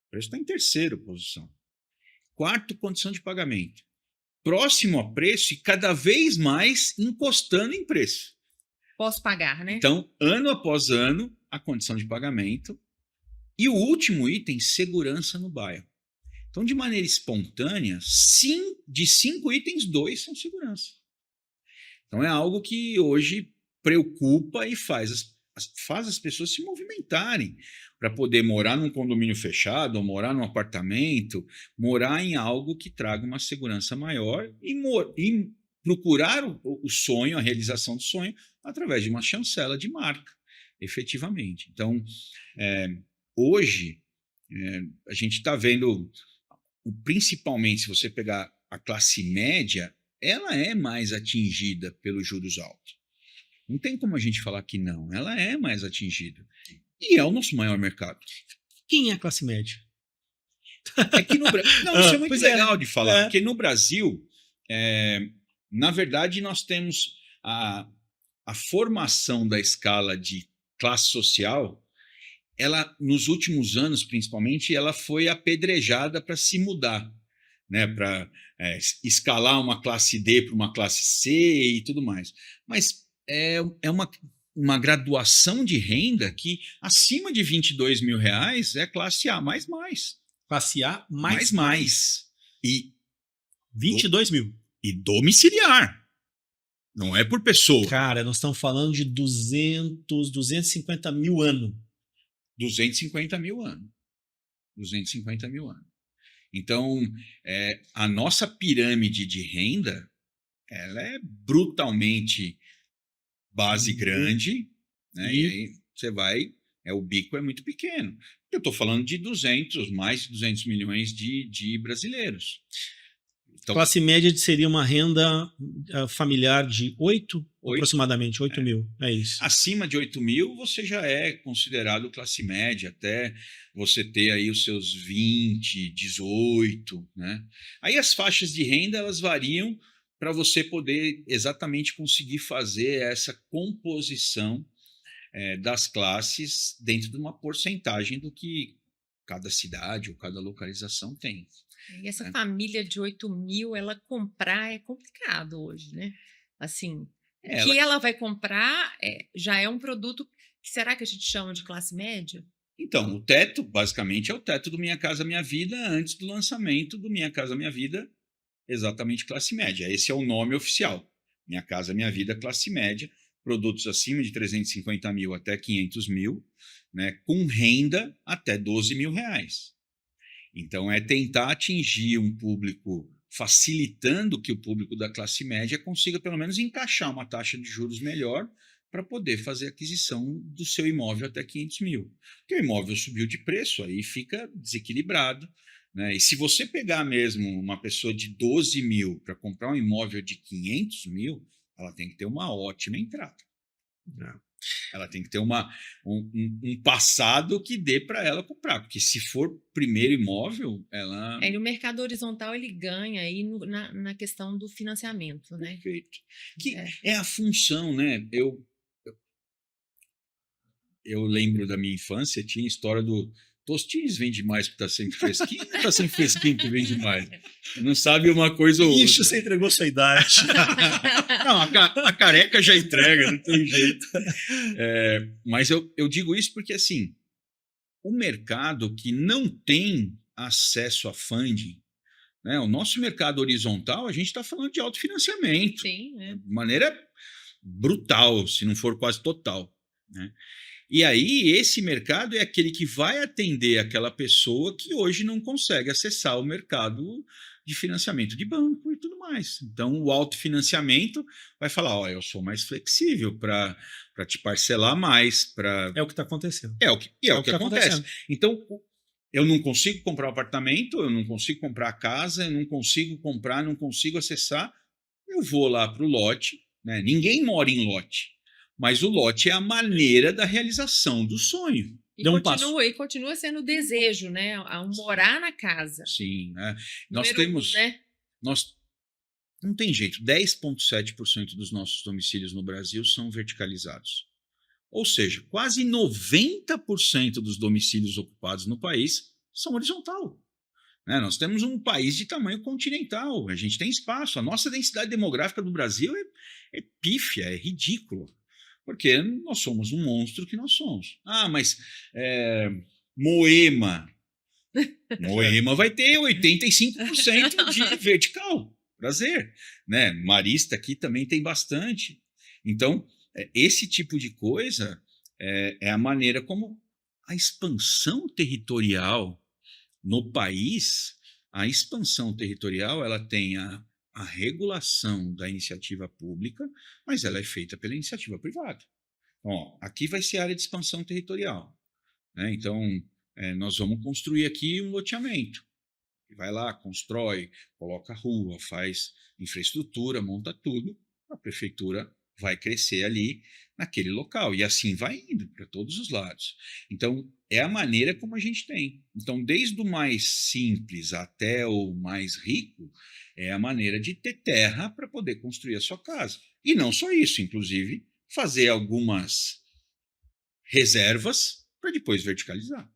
O preço está em terceira posição. Quarto, condição de pagamento. Próximo a preço e cada vez mais encostando em preço. Posso pagar, né? Então, ano após ano, a condição de pagamento. E o último item, segurança no bairro. Então, de maneira espontânea, de 5 itens, 2 são segurança. Então, é algo que hoje preocupa e faz as pessoas se movimentarem para poder morar num condomínio fechado, ou morar num apartamento, morar em algo que traga uma segurança maior e procurar o sonho, a realização do sonho, através de uma chancela de marca, efetivamente. Então, hoje, a gente está vendo, principalmente se você pegar a classe média, ela é mais atingida pelos juros altos. Não tem como a gente falar que não, ela é mais atingida. E é o nosso maior mercado. Quem é a classe média? É que no Brasil. Não, isso é muito legal de falar, É. porque no Brasil, na verdade, nós temos a formação da escala de classe social, ela, nos últimos anos, principalmente, ela foi apedrejada para se mudar, né? Para escalar uma classe D para uma classe C e tudo mais. Mas é uma graduação de renda que acima de R$22 mil é classe A mais. Classe A Mais. E 22 mil. E domiciliar. Não é por pessoa. Cara, nós estamos falando de 250 mil ano. 250 mil anos. 250 mil anos. Então, a nossa pirâmide de renda, ela é brutalmente base grande, né? E aí você vai, o bico é muito pequeno. Eu estou falando de mais de 200 milhões de brasileiros. Então, classe média seria uma renda familiar de 8, aproximadamente 8 mil. É isso. Acima de 8 mil, você já é considerado classe média, até você ter aí os seus 20, 18, né? Aí as faixas de renda, elas variam para você poder exatamente conseguir fazer essa composição das classes dentro de uma porcentagem do que cada cidade ou cada localização tem. E essa família de 8 mil, ela comprar é complicado hoje, né? Assim, o que ela vai comprar já é um produto que será que a gente chama de classe média? Então, o teto, basicamente, é o teto do Minha Casa Minha Vida antes do lançamento do Minha Casa Minha Vida, exatamente classe média. Esse é o nome oficial. Minha Casa Minha Vida, classe média, produtos acima de 350 mil até 500 mil, né, com renda até 12 mil reais. Então, é tentar atingir um público, facilitando que o público da classe média consiga, pelo menos, encaixar uma taxa de juros melhor para poder fazer a aquisição do seu imóvel até 500 mil. Porque o imóvel subiu de preço, aí fica desequilibrado, né? E se você pegar mesmo uma pessoa de 12 mil para comprar um imóvel de 500 mil, ela tem que ter uma ótima entrada. Ela tem que ter um passado que dê para ela comprar, porque se for primeiro imóvel, ela... No mercado horizontal ele ganha aí na questão do financiamento, né? Perfeito. Que é a função, né? Eu lembro da minha infância, tinha a história do Tostines vende mais porque está sempre fresquinho, ou está sempre fresquinho que vende mais? Não sabe uma coisa ou outra. Ixi, você entregou sua idade. Não, a careca já entrega, não tem jeito. Mas eu digo isso porque, assim, o mercado que não tem acesso a funding, né, o nosso mercado horizontal, a gente está falando de autofinanciamento. Sim, de maneira brutal, se não for quase total, né? E aí, esse mercado é aquele que vai atender aquela pessoa que hoje não consegue acessar o mercado de financiamento de banco e tudo mais. Então, o autofinanciamento vai falar, eu sou mais flexível para te parcelar mais. É o que está acontecendo. É o que acontece. Então, eu não consigo comprar um apartamento, eu não consigo comprar casa, eu não consigo comprar, não consigo acessar. Eu vou lá para o lote, né? Ninguém mora em lote. Mas o lote é a maneira da realização do sonho. E continua sendo o desejo, né? Morar na casa. Sim, né? Nós temos... né? Não tem jeito, 10,7% dos nossos domicílios no Brasil são verticalizados. Ou seja, quase 90% dos domicílios ocupados no país são horizontal. Né? Nós temos um país de tamanho continental, a gente tem espaço. A nossa densidade demográfica do Brasil é pífia, é ridícula. Porque nós somos um monstro que nós somos. Mas Moema, Moema vai ter 85% de vertical. Prazer. Né? Marista aqui também tem bastante. Então, esse tipo de coisa é a maneira como a expansão territorial no país, a expansão territorial, ela tem a regulação da iniciativa pública, mas ela é feita pela iniciativa privada. Então, ó, aqui vai ser a área de expansão territorial, né? Então, nós vamos construir aqui um loteamento. Vai lá, constrói, coloca rua, faz infraestrutura, monta tudo, a prefeitura vai crescer ali naquele local, e assim vai indo para todos os lados. Então, é a maneira como a gente tem. Então, desde o mais simples até o mais rico, é a maneira de ter terra para poder construir a sua casa. E não só isso, inclusive, fazer algumas reservas para depois verticalizar.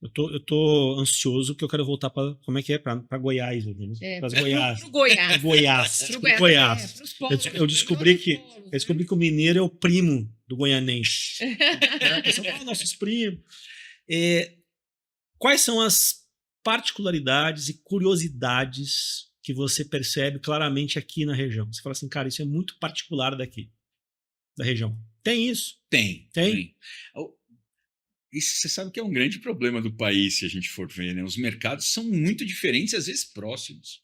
Eu tô ansioso que eu quero voltar para, como é que é? Para Goiás, né? Para Goiás. Pro Goiás. Goiás. Pro Pro Goiás. Goiás. Polos, Eu descobri que polos, eu descobri que o mineiro é o primo do goianense. Você fala, nossos primos. Quais são as particularidades e curiosidades que você percebe claramente aqui na região? Você fala assim, cara, isso é muito particular daqui, da região. Tem isso? Tem. Tem? Isso você sabe que é um grande problema do país, se a gente for ver, né? Os mercados são muito diferentes, às vezes próximos,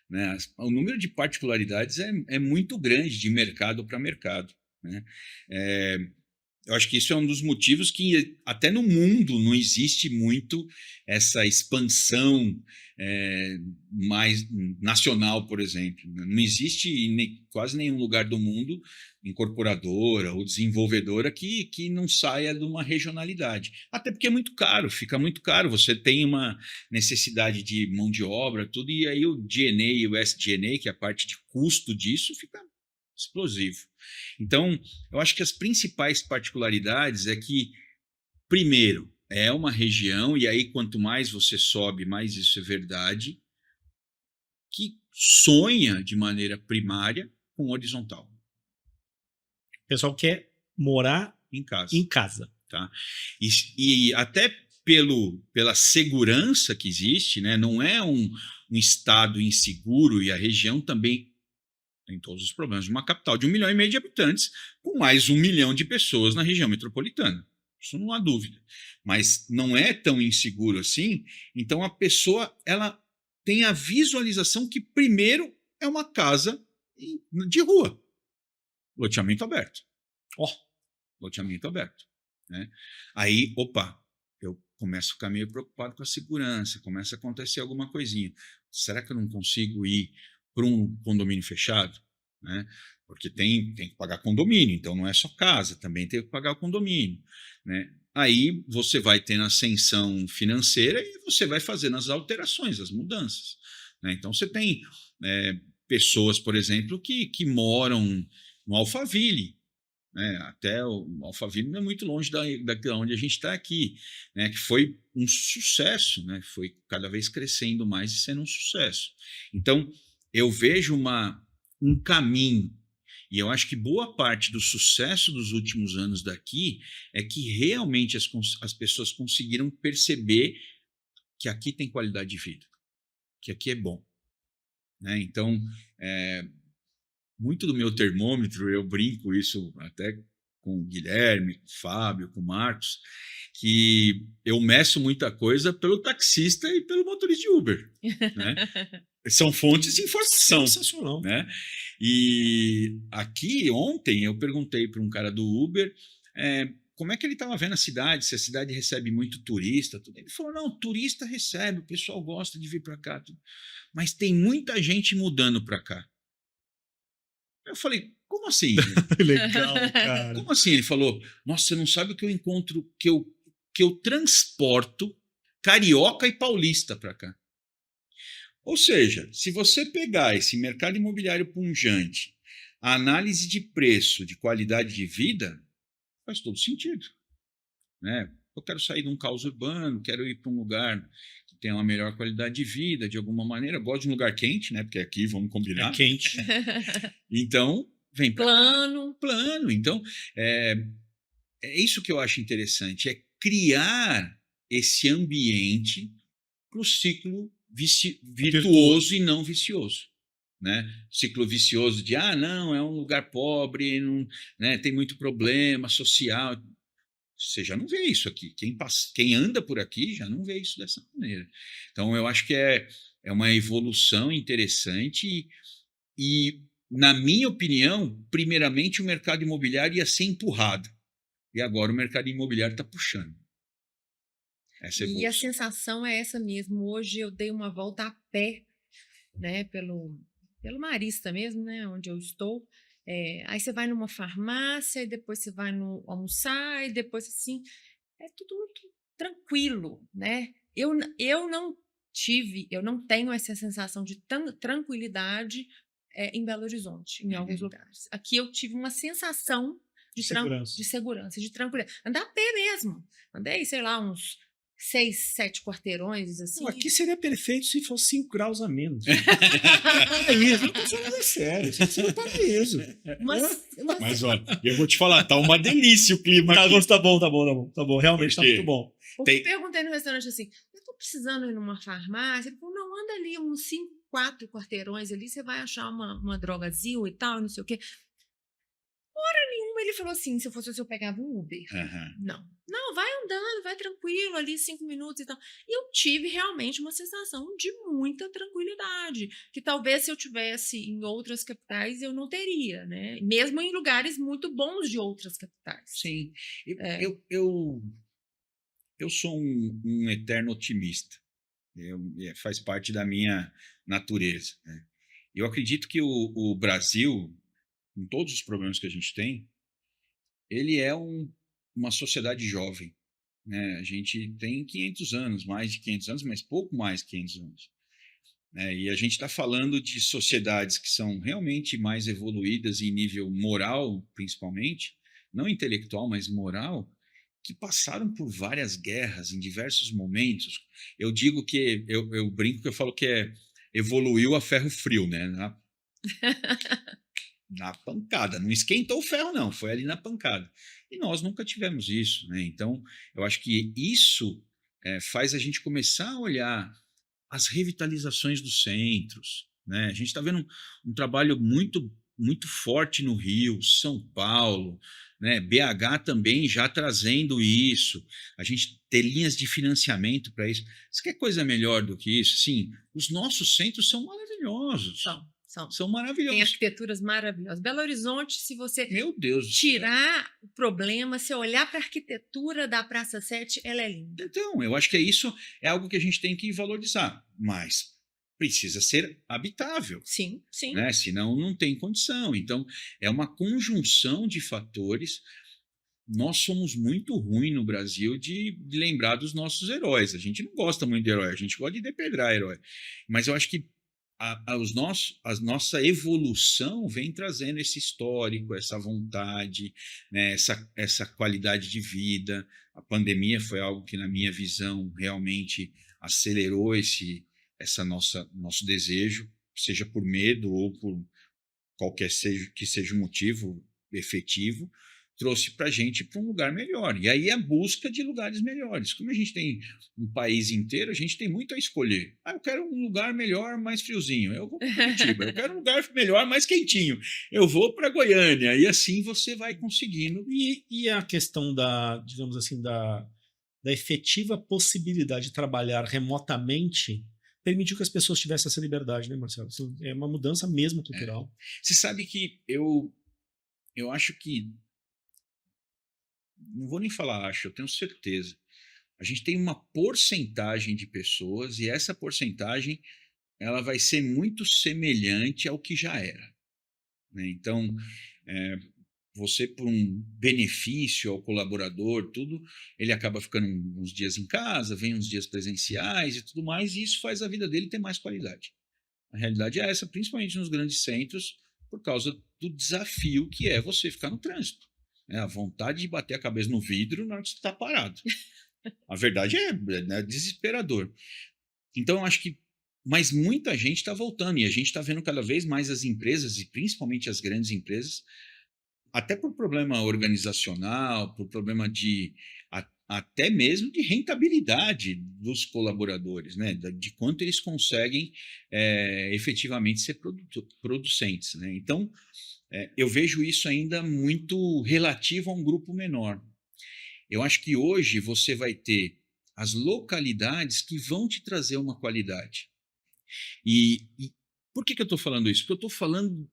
né? O número de particularidades é muito grande de mercado para mercado, né? Eu acho que isso é um dos motivos que até no mundo não existe muito essa expansão mais nacional, por exemplo. Não existe em quase nenhum lugar do mundo incorporadora ou desenvolvedora que não saia de uma regionalidade. Até porque é muito caro, fica muito caro. Você tem uma necessidade de mão de obra, tudo, e aí o G&A e o SG&A, que é a parte de custo disso, fica explosivo. Então, eu acho que as principais particularidades é que, primeiro, é uma região, e aí quanto mais você sobe, mais isso é verdade, que sonha de maneira primária com horizontal. O pessoal quer morar em casa. Em casa. Tá? E até pela segurança que existe, né? Não é um estado inseguro, e a região também tem todos os problemas de uma capital de 1,5 milhão de habitantes, com mais 1 milhão de pessoas na região metropolitana. Isso não há dúvida. Mas não é tão inseguro assim, então a pessoa ela tem a visualização que primeiro é uma casa de rua. Loteamento aberto. Loteamento aberto. Né? Aí, eu começo a ficar meio preocupado com a segurança, começa a acontecer alguma coisinha. Será que eu não consigo ir para um condomínio fechado? Né? Porque tem que pagar condomínio, então não é só casa, também tem que pagar o condomínio. Né? Aí você vai tendo ascensão financeira e você vai fazendo as alterações, as mudanças. Né? Então você tem pessoas, por exemplo, que moram no Alphaville. Né? Até o Alphaville não é muito longe da onde a gente está aqui, né? Que foi um sucesso, né? Foi cada vez crescendo mais e sendo um sucesso. Então, eu vejo um caminho, e eu acho que boa parte do sucesso dos últimos anos daqui é que realmente as pessoas conseguiram perceber que aqui tem qualidade de vida, que aqui é bom. Né? Então, muito do meu termômetro, eu brinco isso até com o Guilherme, com o Fábio, com o Marcos, que eu meço muita coisa pelo taxista e pelo motorista de Uber. Né? São fontes de informação. Sensacional. Né? E aqui, ontem, eu perguntei para um cara do Uber como é que ele estava vendo a cidade, se a cidade recebe muito turista. Tudo. Ele falou, não, turista recebe, o pessoal gosta de vir para cá. Tudo. Mas tem muita gente mudando para cá. Eu falei, como assim? Legal, cara. Como assim? Ele falou, nossa, você não sabe o que eu encontro, que eu transporto carioca e paulista para cá. Ou seja, se você pegar esse mercado imobiliário pujante, a análise de preço, de qualidade de vida, faz todo sentido. Né? Eu quero sair de um caos urbano, quero ir para um lugar que tenha uma melhor qualidade de vida, de alguma maneira. Eu gosto de um lugar quente, né? Porque aqui, vamos combinar. É quente. Então, vem para plano. Então, é isso que eu acho interessante, é criar esse ambiente para o ciclo virtuoso e não vicioso. Né? Ciclo vicioso de, não, é um lugar pobre, não, né, tem muito problema social. Você já não vê isso aqui. Quem anda por aqui já não vê isso dessa maneira. Então, eu acho que é uma evolução interessante e, na minha opinião, primeiramente o mercado imobiliário ia ser empurrado. E agora o mercado imobiliário está puxando. E a sensação é essa mesmo. Hoje eu dei uma volta a pé, né, pelo Marista mesmo, né, onde eu estou. Aí você vai numa farmácia, e depois você vai almoçar, e depois assim, é tudo muito tranquilo, né? Eu não tenho essa sensação de tranquilidade em Belo Horizonte, em alguns lugares. Aqui eu tive uma sensação de segurança, de tranquilidade. Andar a pé mesmo. Andei, sei lá, uns 6, 7 quarteirões, assim. Não, aqui seria perfeito se fosse 5 graus a menos. É isso, não precisa fazer sério. Você não tá isso. Mas olha, eu vou te falar, tá uma delícia o clima aqui. Tá bom. Realmente tá muito bom. Eu perguntei no restaurante assim, eu tô precisando ir numa farmácia. Ele falou, não, anda ali uns 5, 4 quarteirões ali, você vai achar uma drogazil e tal, não sei o quê. Hora nenhuma ele falou assim, se eu fosse eu pegava um Uber. Não, vai andando, vai tranquilo ali 5 minutos e tal. E eu tive realmente uma sensação de muita tranquilidade, que talvez se eu tivesse em outras capitais eu não teria, né? Mesmo em lugares muito bons de outras capitais. Sim, eu sou um eterno otimista. Faz parte da minha natureza. Né? Eu acredito que o Brasil, com todos os problemas que a gente tem, ele é uma sociedade jovem. Né? A gente tem 500 anos, mais de 500 anos, mas pouco mais de 500 anos. Né? E a gente está falando de sociedades que são realmente mais evoluídas em nível moral, principalmente, não intelectual, mas moral, que passaram por várias guerras em diversos momentos. Eu digo que, eu brinco que eu falo que evoluiu a ferro frio, né? Na pancada, não esquentou o ferro não, foi ali na pancada. E nós nunca tivemos isso, né? Então, eu acho que isso faz a gente começar a olhar as revitalizações dos centros, né? A gente está vendo um trabalho muito forte no Rio, São Paulo, né? BH também já trazendo isso, a gente ter linhas de financiamento para isso. Você quer coisa melhor do que isso? Sim, os nossos centros são maravilhosos. São maravilhosos. Tem arquiteturas maravilhosas. Belo Horizonte, se você tirar o problema, se olhar para a arquitetura da Praça 7, ela é linda. Então, eu acho que isso é algo que a gente tem que valorizar, mas precisa ser habitável. Sim. Né? Senão não tem condição. Então, é uma conjunção de fatores. Nós somos muito ruins no Brasil de lembrar dos nossos heróis. A gente não gosta muito de herói, a gente gosta de depredar herói. Mas eu acho que a nossa evolução vem trazendo esse histórico, essa vontade, né, essa qualidade de vida. A pandemia foi algo que, na minha visão, realmente acelerou nosso desejo, seja por medo ou por qualquer que seja o motivo efetivo, trouxe para a gente para um lugar melhor. E aí a busca de lugares melhores. Como a gente tem um país inteiro, a gente tem muito a escolher. Eu quero um lugar melhor, mais friozinho. Eu vou para Curitiba. Eu quero um lugar melhor, mais quentinho. Eu vou para Goiânia. E assim você vai conseguindo. E a questão digamos assim, da efetiva possibilidade de trabalhar remotamente permitiu que as pessoas tivessem essa liberdade, né, Marcelo? Isso é uma mudança mesmo cultural. Você sabe que eu acho que não vou nem falar acho, eu tenho certeza. A gente tem uma porcentagem de pessoas e essa porcentagem ela vai ser muito semelhante ao que já era. Né? Então, você, por um benefício ao colaborador, tudo, ele acaba ficando uns dias em casa, vem uns dias presenciais e tudo mais, e isso faz a vida dele ter mais qualidade. A realidade é essa, principalmente nos grandes centros, por causa do desafio que é você ficar no trânsito. A vontade de bater a cabeça no vidro na hora que você está parado. A verdade é desesperador. Então, eu acho que mas muita gente está voltando e a gente está vendo cada vez mais as empresas, e principalmente as grandes empresas, até por problema organizacional, por problema de até mesmo de rentabilidade dos colaboradores, né? De quanto eles conseguem efetivamente ser producentes, né? Então, eu vejo isso ainda muito relativo a um grupo menor. Eu acho que hoje você vai ter as localidades que vão te trazer uma qualidade. E por que eu estou falando isso? Porque eu estou falando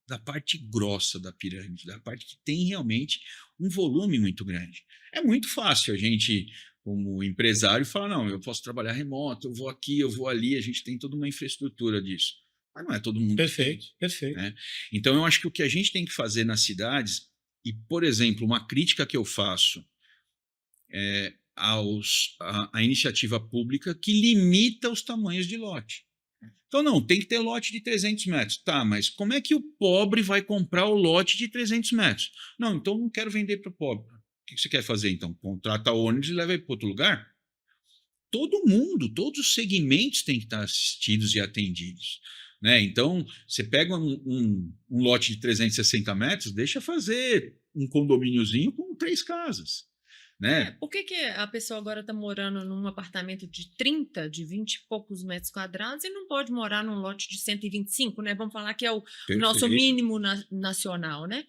da parte grossa da pirâmide, da parte que tem realmente um volume muito grande. É muito fácil a gente, como empresário, falar, não, eu posso trabalhar remoto, eu vou aqui, eu vou ali, a gente tem toda uma infraestrutura disso. Mas não é todo mundo. Perfeito, tem, perfeito. né? Então, eu acho que o que a gente tem que fazer nas cidades, e, por exemplo, uma crítica que eu faço à iniciativa pública que limita os tamanhos de lote. Então, não, tem que ter lote de 300 metros. Tá, mas como é que o pobre vai comprar o lote de 300 metros? Não, então não quero vender para o pobre. O que você quer fazer, então? Contrata ônibus e leva ele para outro lugar? Todo mundo, todos os segmentos têm que estar assistidos e atendidos. Né? Então, você pega um lote de 360 metros, deixa fazer um condomíniozinho com 3 casas. Né? Por que a pessoa agora está morando num apartamento de 30, de 20 e poucos metros quadrados e não pode morar num lote de 125, né? Vamos falar que é o nosso mínimo nacional, né?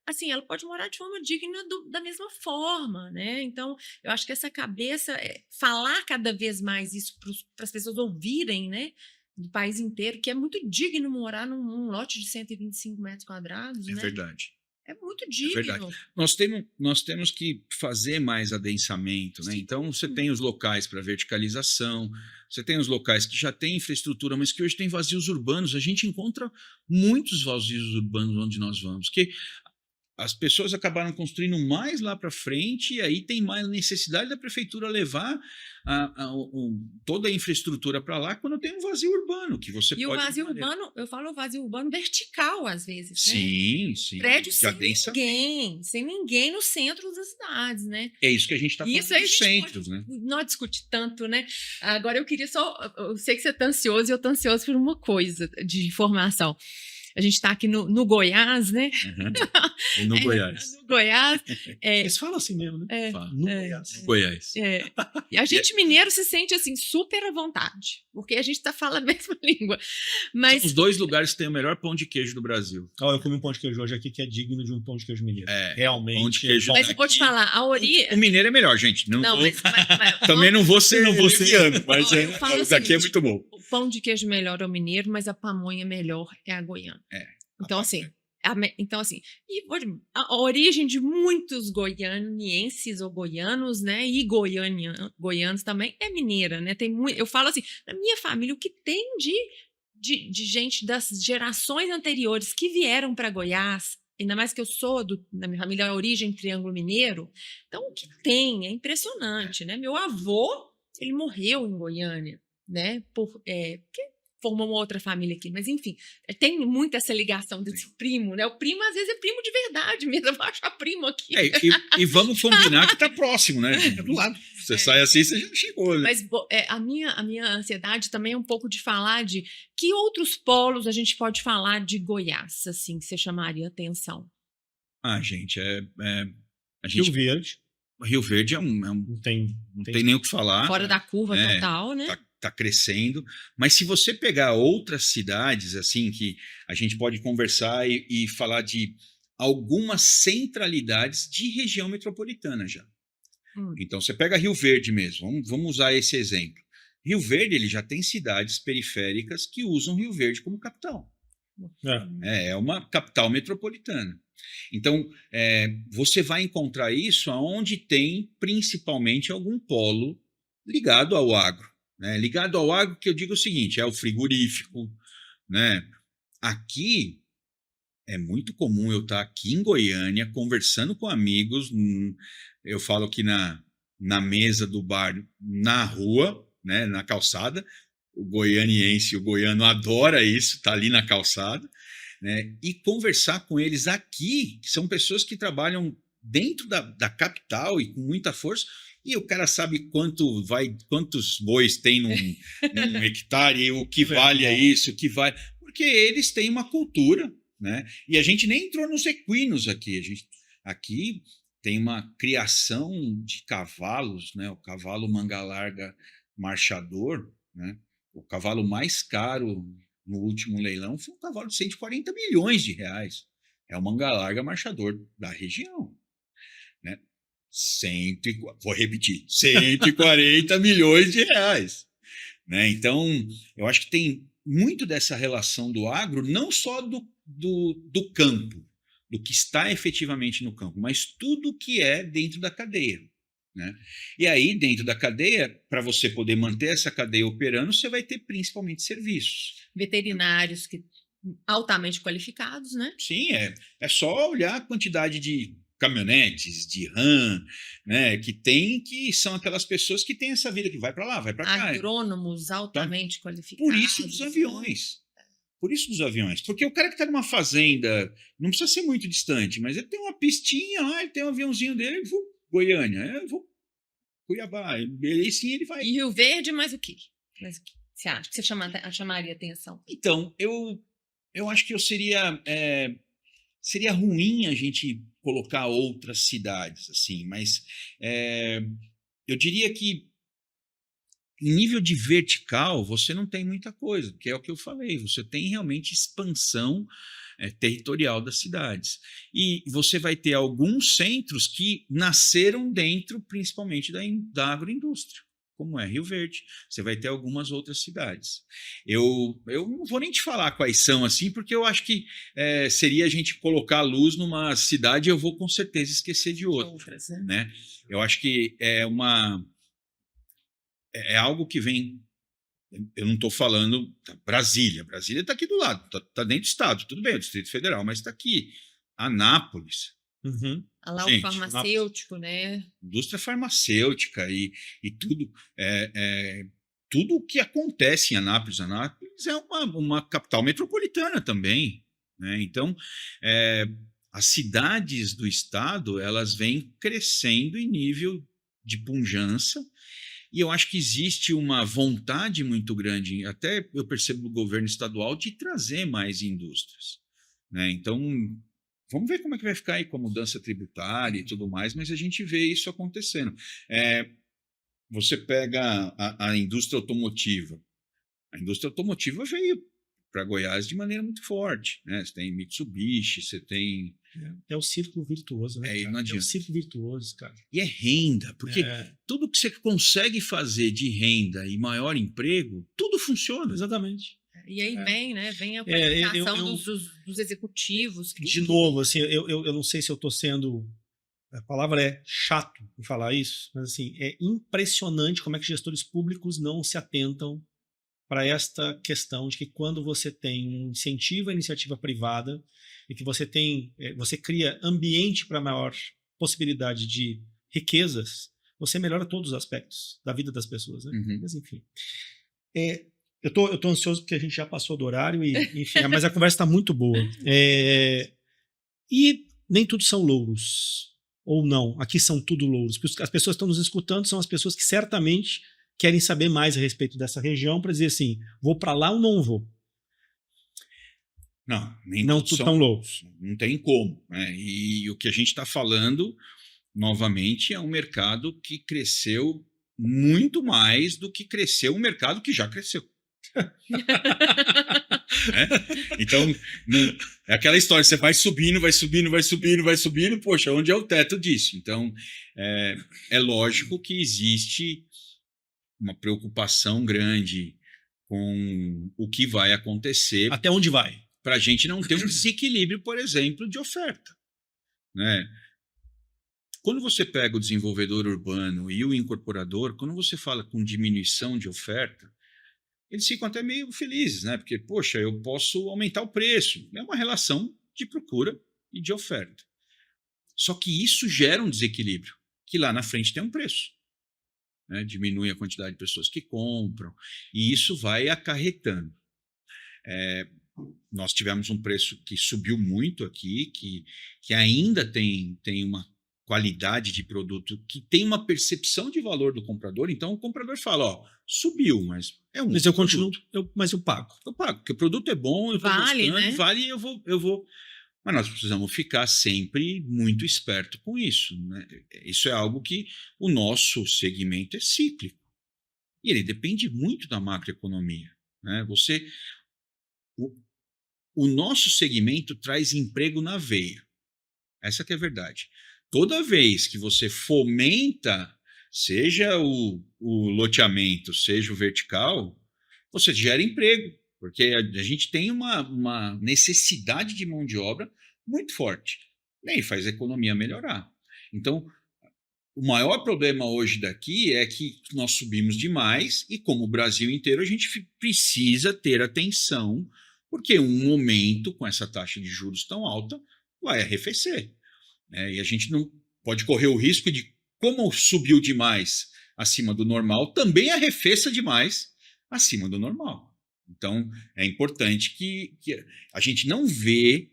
Assim, ela pode morar de forma digna da mesma forma, né? Então, eu acho que essa cabeça, falar cada vez mais isso para as pessoas ouvirem, né? Do país inteiro, que é muito digno morar num lote de 125 metros quadrados, né? É verdade. É muito digno. É verdade. Nós temos que fazer mais adensamento, né? Então, você tem os locais para verticalização, você tem os locais que já têm infraestrutura, mas que hoje tem vazios urbanos. A gente encontra muitos vazios urbanos onde nós vamos, que as pessoas acabaram construindo mais lá para frente e aí tem mais necessidade da prefeitura levar toda a infraestrutura para lá quando tem um vazio urbano, que você pode... E o vazio urbano, eu falo vazio urbano vertical às vezes, sim, né? Sim. Prédios sem ninguém no centro das cidades, né? É isso que a gente está falando dos centros, né? Não discute tanto, né? Agora eu queria eu sei que você está ansioso e eu estou ansioso por uma coisa de informação. A gente está aqui no Goiás, né? Uhum. No Goiás. No Goiás. Eles falam assim mesmo, né? No Goiás. Goiás. E a gente mineiro se sente assim super à vontade, porque a gente fala a mesma língua. Mas... São os 2 lugares que têm o melhor pão de queijo do Brasil. Eu comi um pão de queijo hoje aqui que é digno de um pão de queijo mineiro. Realmente. Pão de queijo mas eu vou te falar, a origem... O mineiro é melhor, gente. Também não vou ser leviano, mas daqui é muito bom. O pão de queijo melhor é o mineiro, mas a pamonha melhor é a goiana. Então, assim, a origem de muitos goianienses ou goianos, né, e goianos também é mineira, né? Eu falo assim, na minha família, o que tem de gente das gerações anteriores que vieram para Goiás, ainda mais que eu sou da minha família, a origem Triângulo Mineiro, então o que tem é impressionante, né? Meu avô, ele morreu em Goiânia, né? Porque formou uma outra família aqui, mas enfim, tem muito essa ligação desse primo, né? O primo às vezes é primo de verdade mesmo, eu vou achar primo aqui. E vamos combinar que tá próximo, né? É do lado. Você sai assim, você já chegou, né? Mas a minha ansiedade também é um pouco de falar de que outros polos a gente pode falar de Goiás, assim, que você chamaria atenção. Gente, Rio Verde. Rio Verde não tem nem o que falar. Fora da curva total, né? Tá crescendo, mas se você pegar outras cidades assim que a gente pode conversar e falar de algumas centralidades de região metropolitana já. Então você pega Rio Verde mesmo, vamos usar esse exemplo. Rio Verde ele já tem cidades periféricas que usam Rio Verde como capital. É uma capital metropolitana. Então você vai encontrar isso aonde tem principalmente algum polo ligado ao agro. Ligado ao agro, que eu digo o seguinte, é o frigorífico, né? Aqui é muito comum eu estar aqui em Goiânia conversando com amigos, eu falo que na mesa do bar, na rua, né, na calçada, o goianiense, o goiano adora isso, tá ali na calçada, né? E conversar com eles aqui, que são pessoas que trabalham dentro da capital e com muita força. E o cara sabe quantos bois tem num hectare, o que vale isso, o que vale... Porque eles têm uma cultura, né? E a gente nem entrou nos equinos aqui. Aqui tem uma criação de cavalos, né? O cavalo manga larga marchador, né? O cavalo mais caro no último leilão foi um cavalo de 140 milhões de reais. É o manga larga marchador da região, né? Vou repetir, 140 milhões de reais, né? Então, eu acho que tem muito dessa relação do agro, não só do campo, do que está efetivamente no campo, mas tudo que é dentro da cadeia, né? E aí, dentro da cadeia, para você poder manter essa cadeia operando, você vai ter principalmente serviços. Veterinários altamente qualificados, né? Sim, é só olhar a quantidade de caminhonetes, de RAM, né, que são aquelas pessoas que têm essa vida que vai para lá, vai para cá. Agrônomos altamente qualificados. Por isso dos aviões. Por isso dos aviões. Porque o cara que está numa fazenda, não precisa ser muito distante, mas ele tem uma pistinha lá, ele tem um aviãozinho dele, eu vou Goiânia, eu vou Cuiabá, aí sim ele vai. E Rio Verde, mais o quê? Você acha que você chamaria atenção? Então, eu acho que seria ruim a gente colocar outras cidades, assim, mas eu diria que em nível de vertical, você não tem muita coisa, que é o que eu falei, você tem realmente expansão territorial das cidades. E você vai ter alguns centros que nasceram dentro, principalmente, da agroindústria, como é Rio Verde. Você vai ter algumas outras cidades. Eu não vou nem te falar quais são, assim, porque eu acho que seria a gente colocar a luz numa cidade e eu vou com certeza esquecer de outras, né? Eu acho que é algo que vem. Eu não estou falando Brasília. Brasília está aqui do lado, está dentro do estado, tudo bem, o Distrito Federal, mas está aqui. Anápolis. Uhum. Lá o farmacêutico, né? Indústria farmacêutica e tudo. Tudo o que acontece em Anápolis. Anápolis é uma capital metropolitana também, né? Então, as cidades do estado elas vêm crescendo em nível de pujança. E eu acho que existe uma vontade muito grande, até eu percebo do governo estadual, de trazer mais indústrias, né? Então, vamos ver como é que vai ficar aí com a mudança tributária e tudo mais, mas a gente vê isso acontecendo. Você pega a indústria automotiva. A indústria automotiva veio para Goiás de maneira muito forte, né? Você tem Mitsubishi, você tem... É o círculo virtuoso, né? Não adianta. É o círculo virtuoso, cara. E é renda, porque tudo que você consegue fazer de renda e maior emprego, tudo funciona. Exatamente. E aí vem a qualificação dos executivos. De novo, assim, eu não sei se eu estou sendo... A palavra é chato em falar isso, mas assim, é impressionante como é que gestores públicos não se atentam para esta questão de que quando você tem um incentivo à iniciativa privada e que você cria ambiente para maior possibilidade de riquezas, você melhora todos os aspectos da vida das pessoas, né? Uhum. Mas enfim, eu tô ansioso porque a gente já passou do horário e enfim, mas a conversa está muito boa. E nem tudo são louros, ou não, aqui são tudo louros, porque as pessoas que estão nos escutando são as pessoas que certamente querem saber mais a respeito dessa região para dizer assim, vou para lá ou não vou? Não tudo tão loucos. Não tem como, né? E o que a gente está falando, novamente, é um mercado que cresceu muito mais do que cresceu um mercado que já cresceu. Então, é aquela história, você vai subindo, poxa, onde é o teto disso? Então, é lógico que existe uma preocupação grande com o que vai acontecer. Até onde vai? Para a gente não ter um desequilíbrio, por exemplo, de oferta, né? Quando você pega o desenvolvedor urbano e o incorporador, quando você fala com diminuição de oferta, eles ficam até meio felizes, né? Porque, poxa, eu posso aumentar o preço. É uma relação de procura e de oferta. Só que isso gera um desequilíbrio, que lá na frente tem um preço, né? Diminui a quantidade de pessoas que compram, e isso vai acarretando. Nós tivemos um preço que subiu muito aqui, que ainda tem uma qualidade de produto, que tem uma percepção de valor do comprador. Então, o comprador fala, subiu, mas é um... Mas eu continuo, mas eu pago. Eu pago, porque o produto é bom, eu vou vale, gostando, né? vale e eu vou Mas nós precisamos ficar sempre muito esperto com isso, né? Isso é algo que o nosso segmento é cíclico. E ele depende muito da macroeconomia, né? O nosso segmento traz emprego na veia. Essa que é a verdade. Toda vez que você fomenta, seja o loteamento, seja o vertical, você gera emprego, porque a gente tem uma necessidade de mão de obra muito forte. E aí faz a economia melhorar. Então, o maior problema hoje daqui é que nós subimos demais e, como o Brasil inteiro, a gente precisa ter atenção, porque um momento com essa taxa de juros tão alta vai arrefecer, né? E a gente não pode correr o risco de, como subiu demais acima do normal, também arrefeça demais acima do normal. Então, é importante que a gente não vê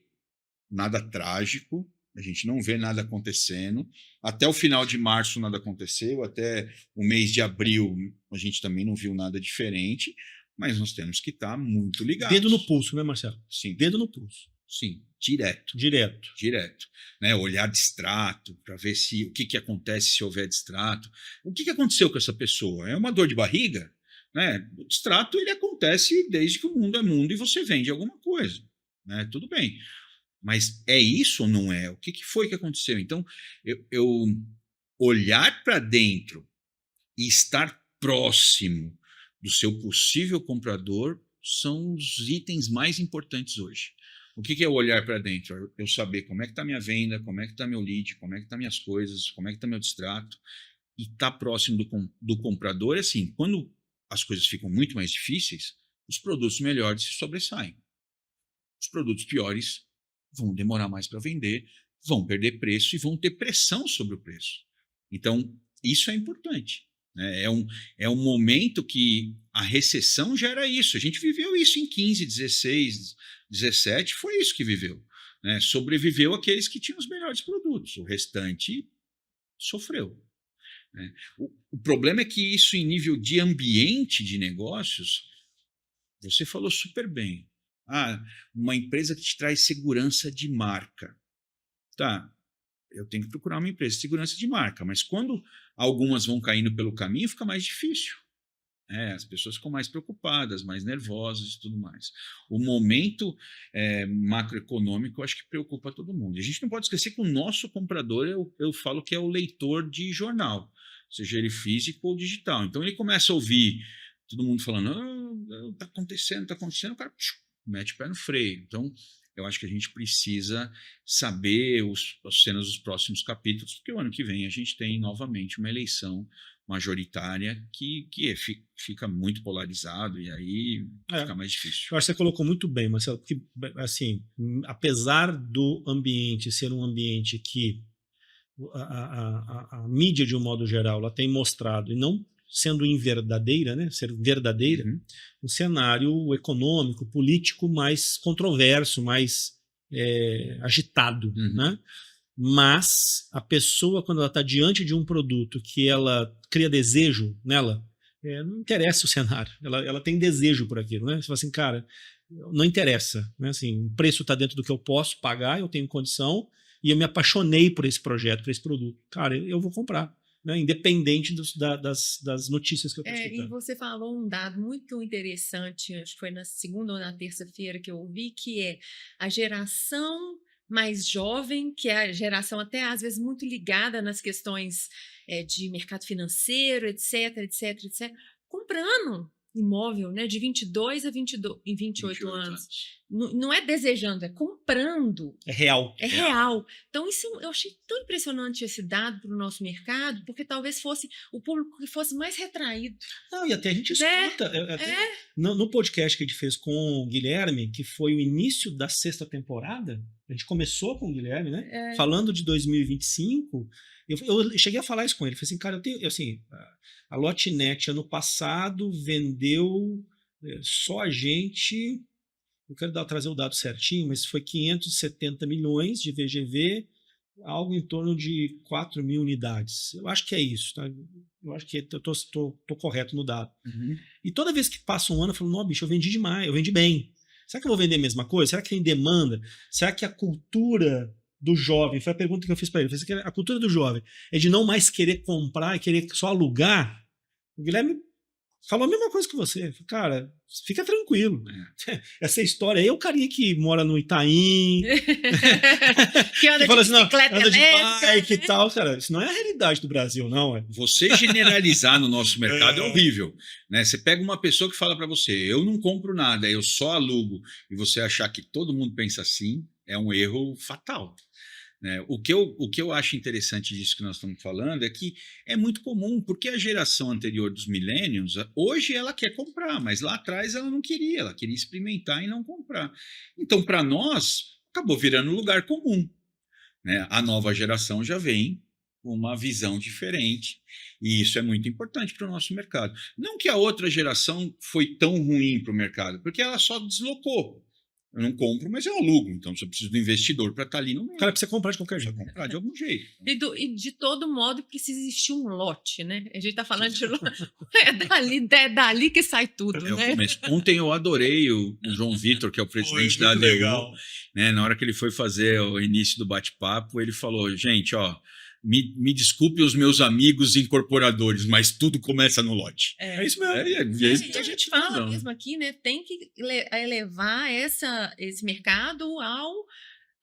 nada trágico, a gente não vê nada acontecendo. Até o final de março nada aconteceu, até o mês de abril a gente também não viu nada diferente, mas nós temos que estar muito ligados. Dedo no pulso, né, Marcelo? Sim. Dedo no pulso. Sim, direto. Direto. Né? Olhar de extrato para ver o que acontece se houver de extrato. O que aconteceu com essa pessoa? É uma dor de barriga? Né? O extrato ele acontece desde que o mundo é mundo e você vende alguma coisa. Né? Tudo bem. Mas é isso ou não é? O que foi que aconteceu? Então, eu olhar para dentro e estar próximo do seu possível comprador são os itens mais importantes hoje. O que é olhar para dentro? Eu saber como é que está minha venda, como é que está meu lead, como é que estão minhas coisas, como é que está meu distrato, e estar próximo do comprador. Assim, quando as coisas ficam muito mais difíceis, os produtos melhores se sobressaem. Os produtos piores vão demorar mais para vender, vão perder preço e vão ter pressão sobre o preço. Então, isso é importante. Né? É um momento que a recessão gera isso. A gente viveu isso em 15, 16, 17, foi isso que viveu. Né? Sobreviveu aqueles que tinham os melhores produtos, o restante sofreu. Né? O problema é que isso, em nível de ambiente de negócios, você falou super bem. Uma empresa que te traz segurança de marca. Tá, eu tenho que procurar uma empresa de segurança de marca, mas quando algumas vão caindo pelo caminho, fica mais difícil. As pessoas ficam mais preocupadas, mais nervosas e tudo mais. O momento macroeconômico, eu acho que preocupa todo mundo. E a gente não pode esquecer que o nosso comprador, eu falo que é o leitor de jornal, seja ele físico ou digital. Então ele começa a ouvir todo mundo falando, está acontecendo, o cara mete o pé no freio. Então, eu acho que a gente precisa saber as cenas dos próximos capítulos, porque o ano que vem a gente tem novamente uma eleição majoritária que fica muito polarizado e aí fica mais difícil. Eu acho que você colocou muito bem, Marcelo, porque, assim, apesar do ambiente ser um ambiente que a mídia, de um modo geral, ela tem mostrado, e não sendo inverdadeira, né, ser verdadeira, um cenário econômico, político mais controverso, mais agitado, né? Mas a pessoa, quando ela está diante de um produto que ela cria desejo nela, não interessa o cenário, ela tem desejo por aquilo, né? Você fala assim, cara, não interessa, né? Assim, o preço está dentro do que eu posso pagar, eu tenho condição e eu me apaixonei por esse projeto, por esse produto. Cara, eu vou comprar. Né, independente das notícias que eu estou escutando. E você falou um dado muito interessante, acho que foi na segunda ou na terça-feira que eu ouvi, que é a geração mais jovem, que é a geração até às vezes muito ligada nas questões de mercado financeiro, etc, comprando imóvel, né, de 22 a 28 anos. Não é desejando, é comprando. É real. É real. Então, isso eu achei tão impressionante esse dado para o nosso mercado, porque talvez fosse o público que fosse mais retraído. Não, e até a gente escuta. No podcast que a gente fez com o Guilherme, que foi o início da 6ª temporada, a gente começou com o Guilherme, né? Falando de 2025, eu cheguei a falar isso com ele. Falei assim, cara, a Lotnet ano passado vendeu só a gente, eu quero trazer o dado certinho, mas foi 570 milhões de VGV, algo em torno de 4 mil unidades. Eu acho que é isso, tá? Eu acho que eu tô correto no dado. E toda vez que passa um ano, eu falo, não, bicho, eu vendi demais, eu vendi bem. Será que eu vou vender a mesma coisa? Será que tem demanda? Será que a cultura do jovem, foi a pergunta que eu fiz para ele, eu falei, a cultura do jovem é de não mais querer comprar e querer só alugar? O Guilherme falou a mesma coisa que você. Cara, fica tranquilo. Essa história aí é o carinha que mora no Itaim, que anda que fala de assim, não, bicicleta anda de elétrica. bike e tal. Cara, isso não é a realidade do Brasil, não. Você generalizar no nosso mercado é horrível, né? Você pega uma pessoa que fala para você, eu não compro nada, eu só alugo, e você achar que todo mundo pensa assim, é um erro fatal. Né? O que eu acho interessante disso que nós estamos falando é que é muito comum, porque a geração anterior dos millennials, hoje ela quer comprar, mas lá atrás ela não queria, ela queria experimentar e não comprar. Então, para nós, acabou virando lugar comum. Né? A nova geração já vem com uma visão diferente, e isso é muito importante para o nosso mercado. Não que a outra geração foi tão ruim para o mercado, porque ela só deslocou. Eu não compro, mas eu alugo. Então, você precisa do investidor para estar ali no meio. O cara precisa comprar de qualquer jeito. Comprar de algum jeito. E de todo modo precisa existir um lote, né? A gente está falando de lote. É dali que sai tudo, É o né? começo. Ontem eu adorei o João Vitor, que é o presidente da ADU. Né? Na hora que ele foi fazer o início do bate-papo, ele falou, gente, ó, me desculpe os meus amigos incorporadores, mas tudo começa no lote. É isso mesmo. E aí A gente fala mesmo aqui, né? Tem que elevar esse mercado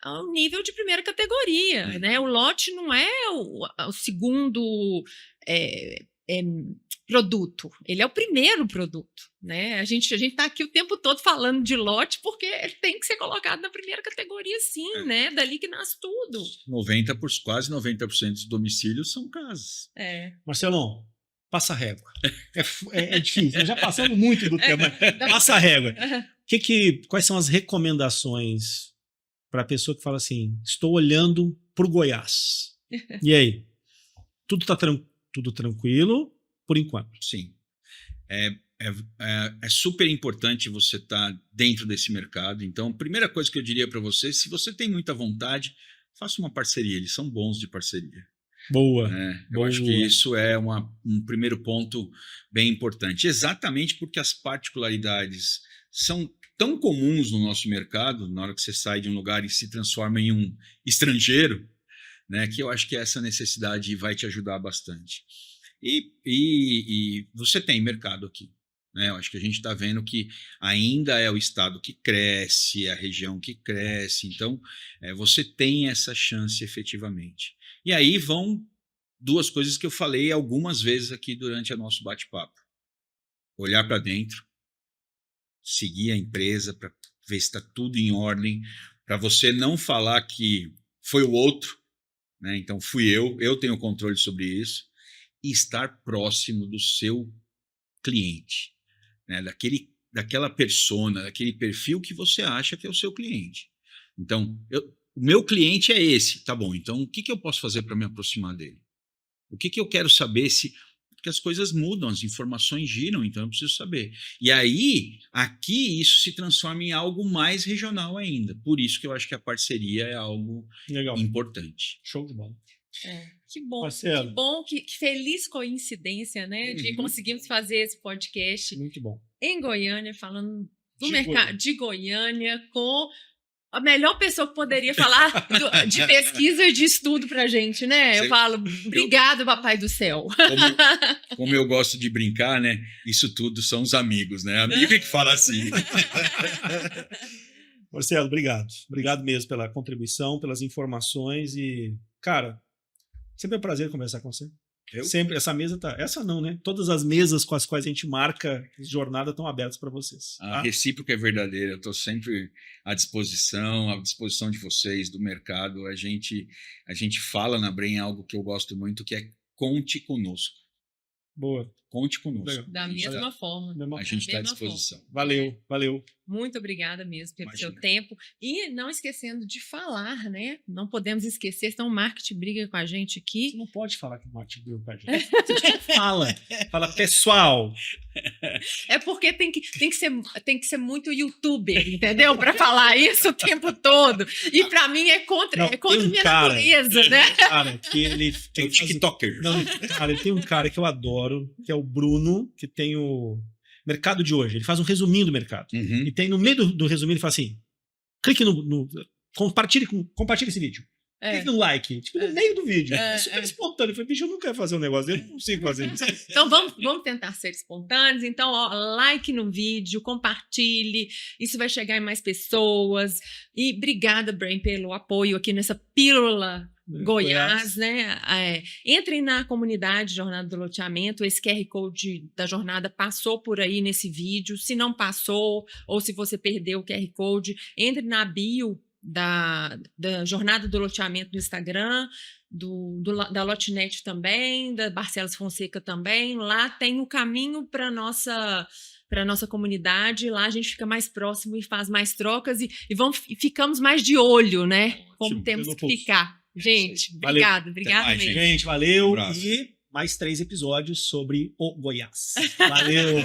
ao nível de primeira categoria, né? O lote não é o segundo produto, ele é o primeiro produto, né? A gente está aqui o tempo todo falando de lote porque ele tem que ser colocado na primeira categoria, sim, né? Dali que nasce tudo. Quase 90% dos domicílios são casas. Marcelão, passa a régua. É difícil, nós já passamos muito do tempo, mas passa a régua. Quais são as recomendações para a pessoa que fala assim, estou olhando para o Goiás? E aí? Tudo tranquilo por enquanto? Sim. É super importante você estar dentro desse mercado. Então, a primeira coisa que eu diria para você, se você tem muita vontade, faça uma parceria. Eles são bons de parceria. Boa. Eu acho que isso é um primeiro ponto bem importante. Exatamente porque as particularidades são tão comuns no nosso mercado, na hora que você sai de um lugar e se transforma em um estrangeiro, né, que eu acho que essa necessidade vai te ajudar bastante. E você tem mercado aqui. Né? Eu acho que a gente está vendo que ainda é o estado que cresce, é a região que cresce. Então, você tem essa chance efetivamente. E aí vão duas coisas que eu falei algumas vezes aqui durante o nosso bate-papo. Olhar para dentro, seguir a empresa para ver se está tudo em ordem, para você não falar que foi o outro, né? Então fui eu tenho controle sobre isso, e estar próximo do seu cliente, né? Daquela persona, daquele perfil que você acha que é o seu cliente. Então, o meu cliente é esse, tá bom, então o que eu posso fazer para me aproximar dele? O que eu quero saber porque as coisas mudam, as informações giram, então eu preciso saber. E aí, aqui, isso se transforma em algo mais regional ainda. Por isso que eu acho que a parceria é algo importante. Show de bola. Que bom, Marcelo. que bom, que feliz coincidência, né? De conseguirmos fazer esse podcast Muito bom. em Goiânia, falando do mercado de Goiânia, com a melhor pessoa que poderia falar de pesquisa e de estudo pra gente, né? Eu falo, obrigado, papai do céu. Como eu gosto de brincar, né? Isso tudo são os amigos, né? Amigo que fala assim. Marcelo, obrigado. Obrigado mesmo pela contribuição, pelas informações e, cara, sempre é um prazer conversar com você. Sempre, essa mesa tá... Essa não, né? Todas as mesas com as quais a gente marca jornada estão abertas para vocês. A recíproca é verdadeira. Eu estou sempre à disposição de vocês, do mercado. A gente fala na Brain algo que eu gosto muito, que é conte conosco. Boa. Conte conosco. Da mesma forma. A gente está à disposição. Valeu. Muito obrigada mesmo pelo Imagina. seu tempo. E não esquecendo de falar, né? Não podemos esquecer, senão o marketing briga com a gente aqui. Você não pode falar que o marketing briga com a gente. Você fala, pessoal. É porque tem que ser muito youtuber, entendeu? Para falar isso o tempo todo. E para mim é contra minha natureza, né? Cara, que ele tem TikToker. Não, cara, tem um cara que eu adoro, que é o Bruno, que tem o mercado de hoje. Ele faz um resuminho do mercado. Uhum. E tem no meio do resuminho, ele fala assim, clique compartilhe esse vídeo. Clique no like, tipo, no meio do vídeo. É super espontâneo. Eu falei, bicho, eu não quero fazer um negócio dele, eu não consigo fazer isso. Então vamos tentar ser espontâneos. Então, ó, like no vídeo, compartilhe, isso vai chegar em mais pessoas. E obrigada, Brain, pelo apoio aqui nessa pílula Goiás, né? Entrem na comunidade Jornada do Loteamento, esse QR Code da jornada passou por aí nesse vídeo. Se não passou, ou se você perdeu o QR Code, entre na bio da Jornada do Loteamento no Instagram, da Lotenet também, da Barcelos Fonseca também. Lá tem o caminho para nossa comunidade. Lá a gente fica mais próximo e faz mais trocas e ficamos mais de olho, né? Como temos que ficar. Gente, obrigada mais, mesmo. Gente, valeu. Um abraço. E mais 3 episódios sobre o Goiás. Valeu.